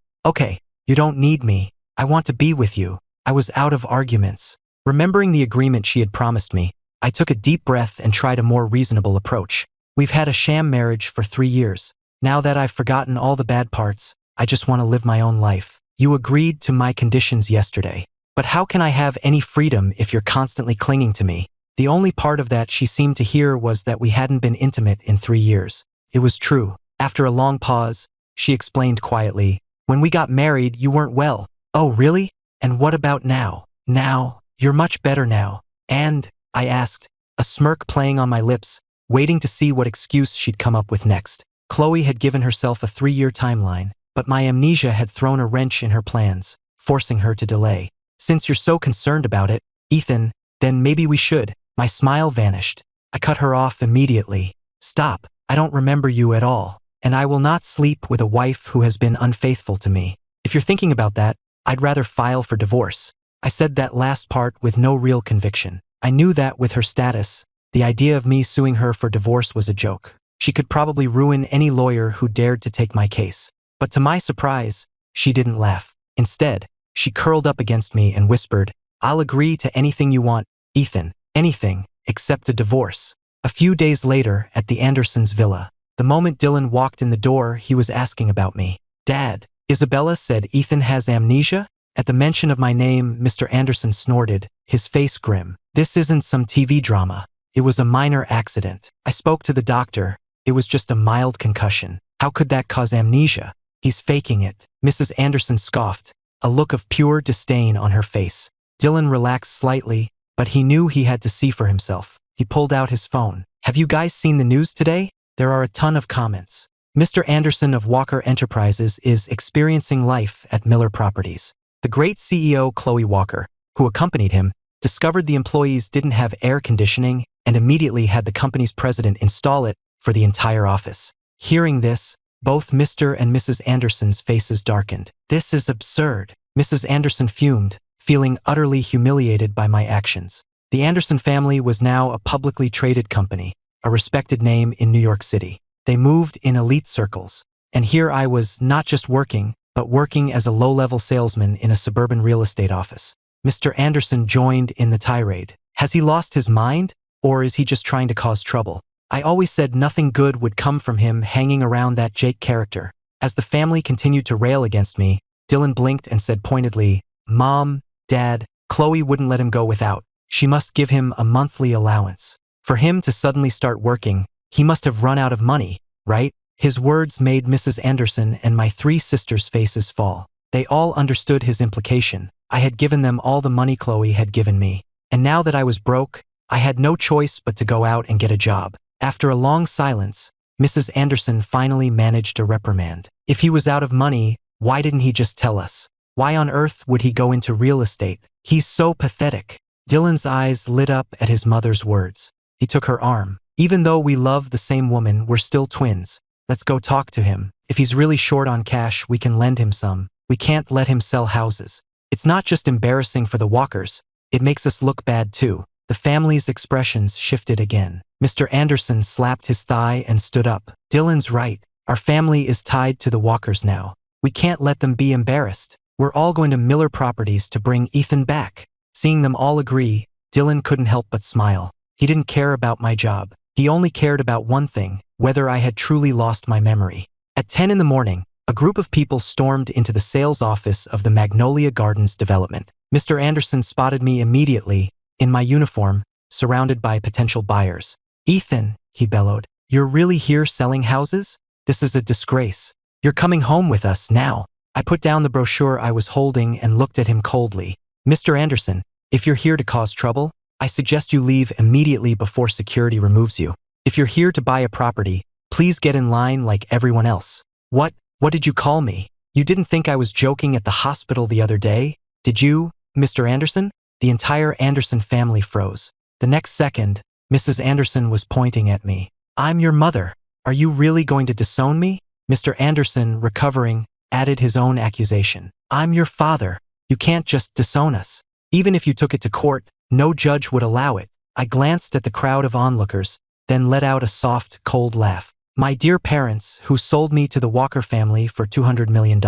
you don't need me. I want to be with you. I was out of arguments. Remembering the agreement she had promised me, I took a deep breath and tried a more reasonable approach. We've had a sham marriage for 3 years. Now that I've forgotten all the bad parts, I just want to live my own life. You agreed to my conditions yesterday. But how can I have any freedom if you're constantly clinging to me? The only part of that she seemed to hear was that we hadn't been intimate in 3 years. It was true. After a long pause, she explained quietly, when we got married, you weren't well. Oh, really? And what about now? Now, you're much better now. And, I asked, a smirk playing on my lips, waiting to see what excuse she'd come up with next. Chloe had given herself a 3-year timeline, but my amnesia had thrown a wrench in her plans, forcing her to delay. Since you're so concerned about it, Ethan, then maybe we should. My smile vanished. I cut her off immediately. Stop, I don't remember you at all, and I will not sleep with a wife who has been unfaithful to me. If you're thinking about that, I'd rather file for divorce. I said that last part with no real conviction. I knew that with her status, the idea of me suing her for divorce was a joke. She could probably ruin any lawyer who dared to take my case. But to my surprise, she didn't laugh. Instead, she curled up against me and whispered, I'll agree to anything you want, Ethan, anything, except a divorce. A few days later, at the Andersons' villa, the moment Dylan walked in the door, he was asking about me. Dad, Isabella said Ethan has amnesia? At the mention of my name, Mr. Anderson snorted, his face grim. This isn't some TV drama. It was a minor accident. I spoke to the doctor. It was just a mild concussion. How could that cause amnesia? He's faking it. Mrs. Anderson scoffed, a look of pure disdain on her face. Dylan relaxed slightly, but he knew he had to see for himself. He pulled out his phone. Have you guys seen the news today? There are a ton of comments. Mr. Anderson of Walker Enterprises is experiencing life at Miller Properties. The great CEO Chloe Walker, who accompanied him, discovered the employees didn't have air conditioning and immediately had the company's president install it for the entire office. Hearing this, both Mr. and Mrs. Anderson's faces darkened. This is absurd. Mrs. Anderson fumed, feeling utterly humiliated by my actions. The Anderson family was now a publicly traded company, a respected name in New York City. They moved in elite circles. And here I was not just working, but working as a low-level salesman in a suburban real estate office. Mr. Anderson joined in the tirade. Has he lost his mind? Or is he just trying to cause trouble? I always said nothing good would come from him hanging around that Jake character. As the family continued to rail against me, Dylan blinked and said pointedly, Mom, Dad, Chloe wouldn't let him go without. She must give him a monthly allowance. For him to suddenly start working, he must have run out of money, right? His words made Mrs. Anderson and my 3 sisters' faces fall. They all understood his implication. I had given them all the money Chloe had given me. And now that I was broke, I had no choice but to go out and get a job. After a long silence, Mrs. Anderson finally managed a reprimand. If he was out of money, why didn't he just tell us? Why on earth would he go into real estate? He's so pathetic. Dylan's eyes lit up at his mother's words. He took her arm. Even though we love the same woman, we're still twins. Let's go talk to him. If he's really short on cash, we can lend him some. We can't let him sell houses. It's not just embarrassing for the Walkers. It makes us look bad too. The family's expressions shifted again. Mr. Anderson slapped his thigh and stood up. Dylan's right. Our family is tied to the Walkers now. We can't let them be embarrassed. We're all going to Miller Properties to bring Ethan back. Seeing them all agree, Dylan couldn't help but smile. He didn't care about my job. He only cared about one thing, whether I had truly lost my memory. At 10 in the morning, a group of people stormed into the sales office of the Magnolia Gardens development. Mr. Anderson spotted me immediately, in my uniform, surrounded by potential buyers. Ethan, he bellowed, you're really here selling houses? This is a disgrace. You're coming home with us now. I put down the brochure I was holding and looked at him coldly. Mr. Anderson, if you're here to cause trouble, I suggest you leave immediately before security removes you. If you're here to buy a property, Please get in line like everyone else. What did you call me? You didn't think I was joking at the hospital the other day? Did you, Mr. Anderson? The entire Anderson family froze. The next second, Mrs. Anderson was pointing at me. I'm your mother. Are you really going to disown me? Mr. Anderson, recovering, added his own accusation. I'm your father. You can't just disown us. Even if you took it to court, no judge would allow it. I glanced at the crowd of onlookers, then let out a soft, cold laugh. My dear parents, who sold me to the Walker family for $200 million.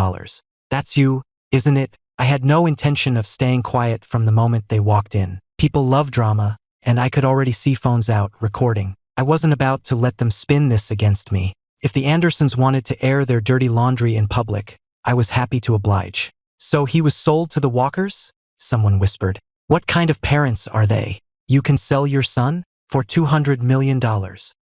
That's you, isn't it? I had no intention of staying quiet from the moment they walked in. People love drama, and I could already see phones out, recording. I wasn't about to let them spin this against me. If the Andersons wanted to air their dirty laundry in public, I was happy to oblige. So he was sold to the Walkers? Someone whispered. What kind of parents are they? You can sell your son? For $200 million.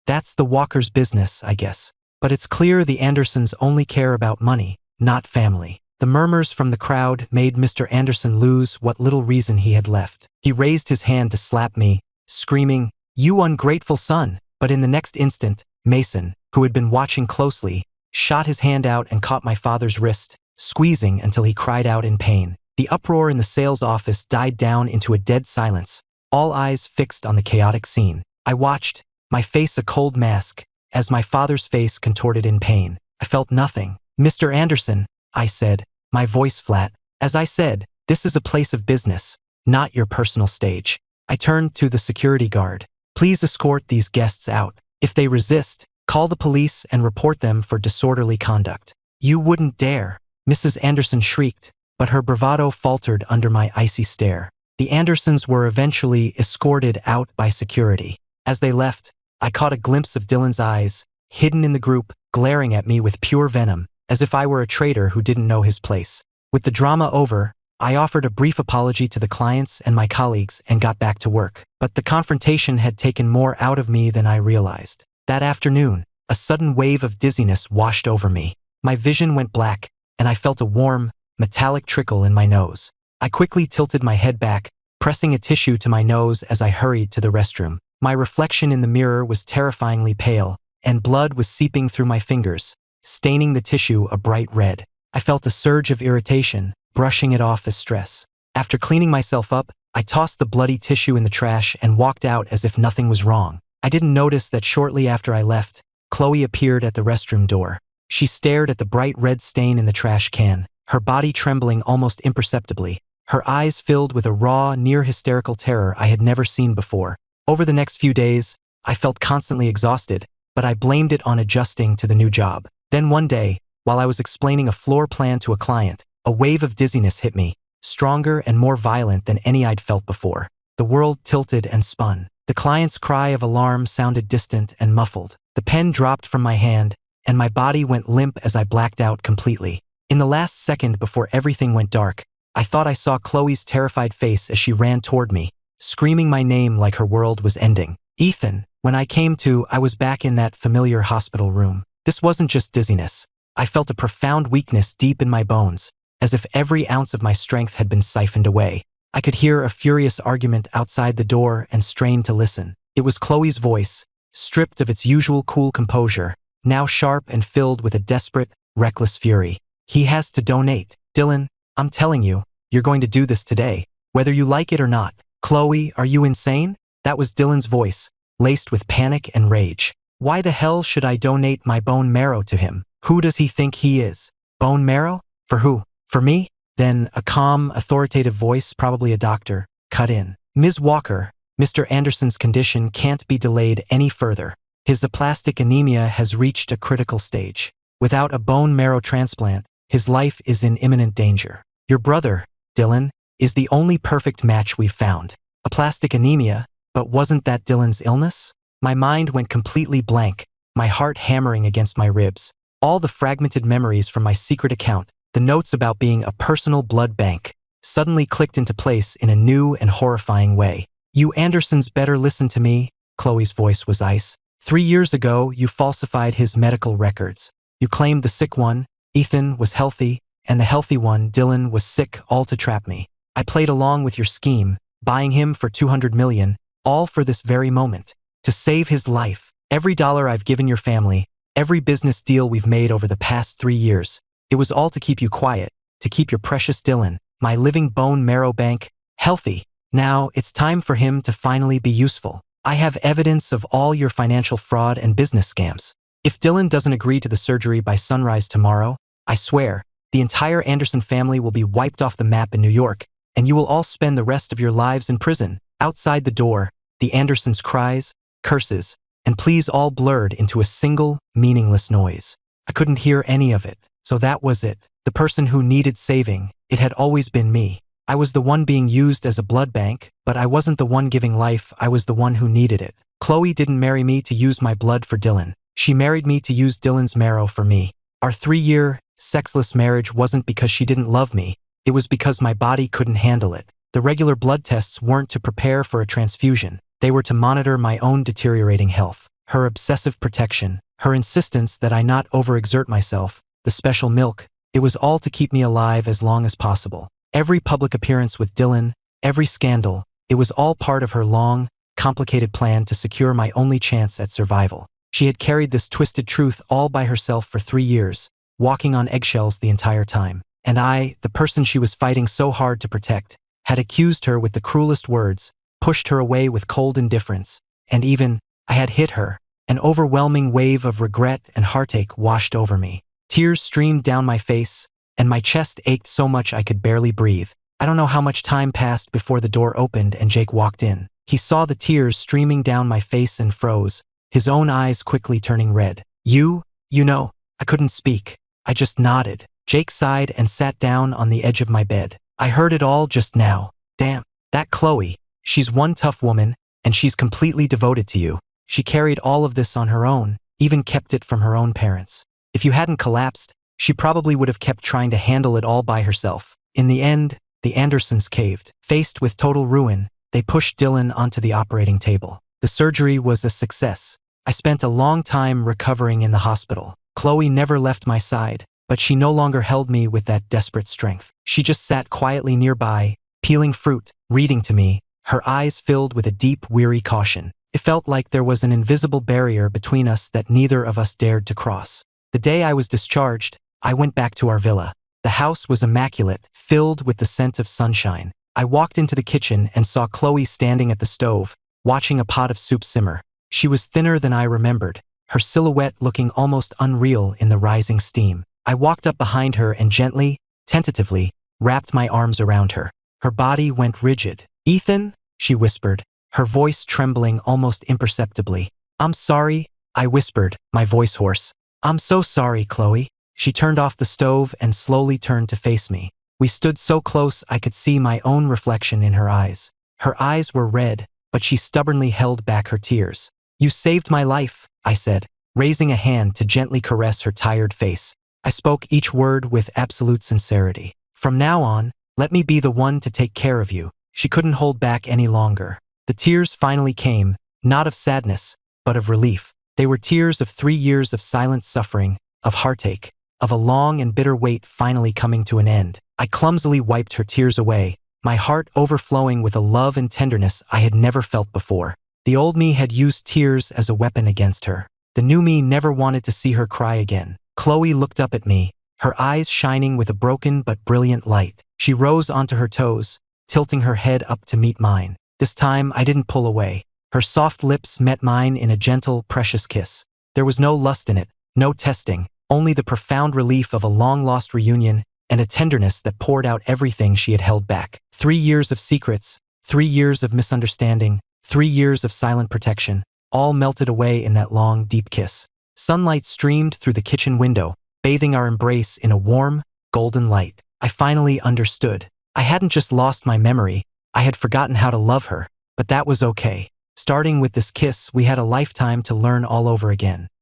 That's the Walkers' business, I guess. But it's clear the Andersons only care about money, not family. The murmurs from the crowd made Mr. Anderson lose what little reason he had left. He raised his hand to slap me, screaming, "You ungrateful son!" But in the next instant, Mason, who had been watching closely, shot his hand out and caught my father's wrist, squeezing until he cried out in pain. The uproar in the sales office died down into a dead silence, all eyes fixed on the chaotic scene. I watched, my face a cold mask, as my father's face contorted in pain. I felt nothing. Mr. Anderson, I said, my voice flat. As I said, this is a place of business, not your personal stage. I turned to the security guard. Please escort these guests out. If they resist, call the police and report them for disorderly conduct. You wouldn't dare, Mrs. Anderson shrieked, but her bravado faltered under my icy stare. The Andersons were eventually escorted out by security. As they left, I caught a glimpse of Dylan's eyes, hidden in the group, glaring at me with pure venom, as if I were a traitor who didn't know his place. With the drama over, I offered a brief apology to the clients and my colleagues and got back to work. But the confrontation had taken more out of me than I realized. That afternoon, a sudden wave of dizziness washed over me. My vision went black, and I felt a warm, metallic trickle in my nose. I quickly tilted my head back, pressing a tissue to my nose as I hurried to the restroom. My reflection in the mirror was terrifyingly pale, and blood was seeping through my fingers, staining the tissue a bright red. I felt a surge of irritation, brushing it off as stress. After cleaning myself up, I tossed the bloody tissue in the trash and walked out as if nothing was wrong. I didn't notice that shortly after I left, Chloe appeared at the restroom door. She stared at the bright red stain in the trash can, her body trembling almost imperceptibly, her eyes filled with a raw, near-hysterical terror I had never seen before. Over the next few days, I felt constantly exhausted, but I blamed it on adjusting to the new job. Then one day, while I was explaining a floor plan to a client, a wave of dizziness hit me, stronger and more violent than any I'd felt before. The world tilted and spun. The client's cry of alarm sounded distant and muffled. The pen dropped from my hand, and my body went limp as I blacked out completely. In the last second before everything went dark, I thought I saw Chloe's terrified face as she ran toward me, screaming my name like her world was ending. Ethan. When I came to, I was back in that familiar hospital room. This wasn't just dizziness. I felt a profound weakness deep in my bones, as if every ounce of my strength had been siphoned away. I could hear a furious argument outside the door and strained to listen. It was Chloe's voice, stripped of its usual cool composure, now sharp and filled with a desperate, reckless fury. He has to donate. Dylan, I'm telling you, you're going to do this today, whether you like it or not. Chloe, are you insane? That was Dylan's voice, laced with panic and rage. Why the hell should I donate my bone marrow to him? Who does he think he is? Bone marrow? For who? For me? Then a calm, authoritative voice, probably a doctor, cut in. Ms. Walker, Mr. Anderson's condition can't be delayed any further. His aplastic anemia has reached a critical stage. Without a bone marrow transplant, his life is in imminent danger. Your brother, Dylan, is the only perfect match we've found. Aplastic anemia, but wasn't that Dylan's illness? My mind went completely blank, my heart hammering against my ribs. All the fragmented memories from my secret account, the notes about being a personal blood bank, suddenly clicked into place in a new and horrifying way. You Andersons better listen to me, Chloe's voice was ice. 3 years ago, you falsified his medical records. You claimed the sick one, Ethan, was healthy, and the healthy one, Dylan, was sick, all to trap me. I played along with your scheme, buying him for $200 million, all for this very moment. To save his life. Every dollar I've given your family, Every business deal we've made over the past 3 years, it was all to keep you quiet, to keep your precious Dylan, my living bone marrow bank, healthy. Now, it's time for him to finally be useful. I have evidence of all your financial fraud and business scams. If Dylan doesn't agree to the surgery by sunrise tomorrow, I swear, the entire Anderson family will be wiped off the map in New York, and you will all spend the rest of your lives in prison. Outside the door, the Andersons' cries, curses, and pleas all blurred into a single, meaningless noise. I couldn't hear any of it, so that was it. The person who needed saving, it had always been me. I was the one being used as a blood bank, but I wasn't the one giving life, I was the one who needed it. Chloe didn't marry me to use my blood for Dylan. She married me to use Dylan's marrow for me. Our 3-year, sexless marriage wasn't because she didn't love me, it was because my body couldn't handle it. The regular blood tests weren't to prepare for a transfusion, they were to monitor my own deteriorating health. Her obsessive protection, her insistence that I not overexert myself, the special milk, it was all to keep me alive as long as possible. Every public appearance with Dylan, every scandal, it was all part of her long, complicated plan to secure my only chance at survival. She had carried this twisted truth all by herself for 3 years, walking on eggshells the entire time. And I, the person she was fighting so hard to protect, had accused her with the cruelest words, pushed her away with cold indifference, and even, I had hit her. An overwhelming wave of regret and heartache washed over me. Tears streamed down my face, and my chest ached so much I could barely breathe. I don't know how much time passed before the door opened and Jake walked in. He saw the tears streaming down my face and froze, his own eyes quickly turning red. You know, I couldn't speak. I just nodded. Jake sighed and sat down on the edge of my bed. I heard it all just now. Damn, that Chloe. She's one tough woman, and she's completely devoted to you. She carried all of this on her own, even kept it from her own parents. If you hadn't collapsed, she probably would have kept trying to handle it all by herself. In the end, the Andersons caved. Faced with total ruin, they pushed Dylan onto the operating table. The surgery was a success. I spent a long time recovering in the hospital. Chloe never left my side, but she no longer held me with that desperate strength. She just sat quietly nearby, peeling fruit, reading to me, her eyes filled with a deep, weary caution. It felt like there was an invisible barrier between us that neither of us dared to cross. The day I was discharged, I went back to our villa. The house was immaculate, filled with the scent of sunshine. I walked into the kitchen and saw Chloe standing at the stove, watching a pot of soup simmer. She was thinner than I remembered, her silhouette looking almost unreal in the rising steam. I walked up behind her and gently, tentatively, wrapped my arms around her. Her body went rigid. "Ethan," she whispered, her voice trembling almost imperceptibly. "I'm sorry," I whispered, my voice hoarse. "I'm so sorry, Chloe." She turned off the stove and slowly turned to face me. We stood so close I could see my own reflection in her eyes. Her eyes were red, but she stubbornly held back her tears. "You saved my life," I said, raising a hand to gently caress her tired face. I spoke each word with absolute sincerity. "From now on, let me be the one to take care of you." She couldn't hold back any longer. The tears finally came, not of sadness, but of relief. They were tears of 3 years of silent suffering, of heartache, of a long and bitter wait finally coming to an end. I clumsily wiped her tears away, my heart overflowing with a love and tenderness I had never felt before. The old me had used tears as a weapon against her. The new me never wanted to see her cry again. Chloe looked up at me, her eyes shining with a broken but brilliant light. She rose onto her toes, tilting her head up to meet mine. This time I didn't pull away. Her soft lips met mine in a gentle, precious kiss. There was no lust in it, no testing, only the profound relief of a long-lost reunion and a tenderness that poured out everything she had held back. 3 years of secrets, 3 years of misunderstanding, 3 years of silent protection, all melted away in that long, deep kiss. Sunlight streamed through the kitchen window, bathing our embrace in a warm, golden light. I finally understood. I hadn't just lost my memory, I had forgotten how to love her, but that was okay. Starting with this kiss, we had a lifetime to learn all over again.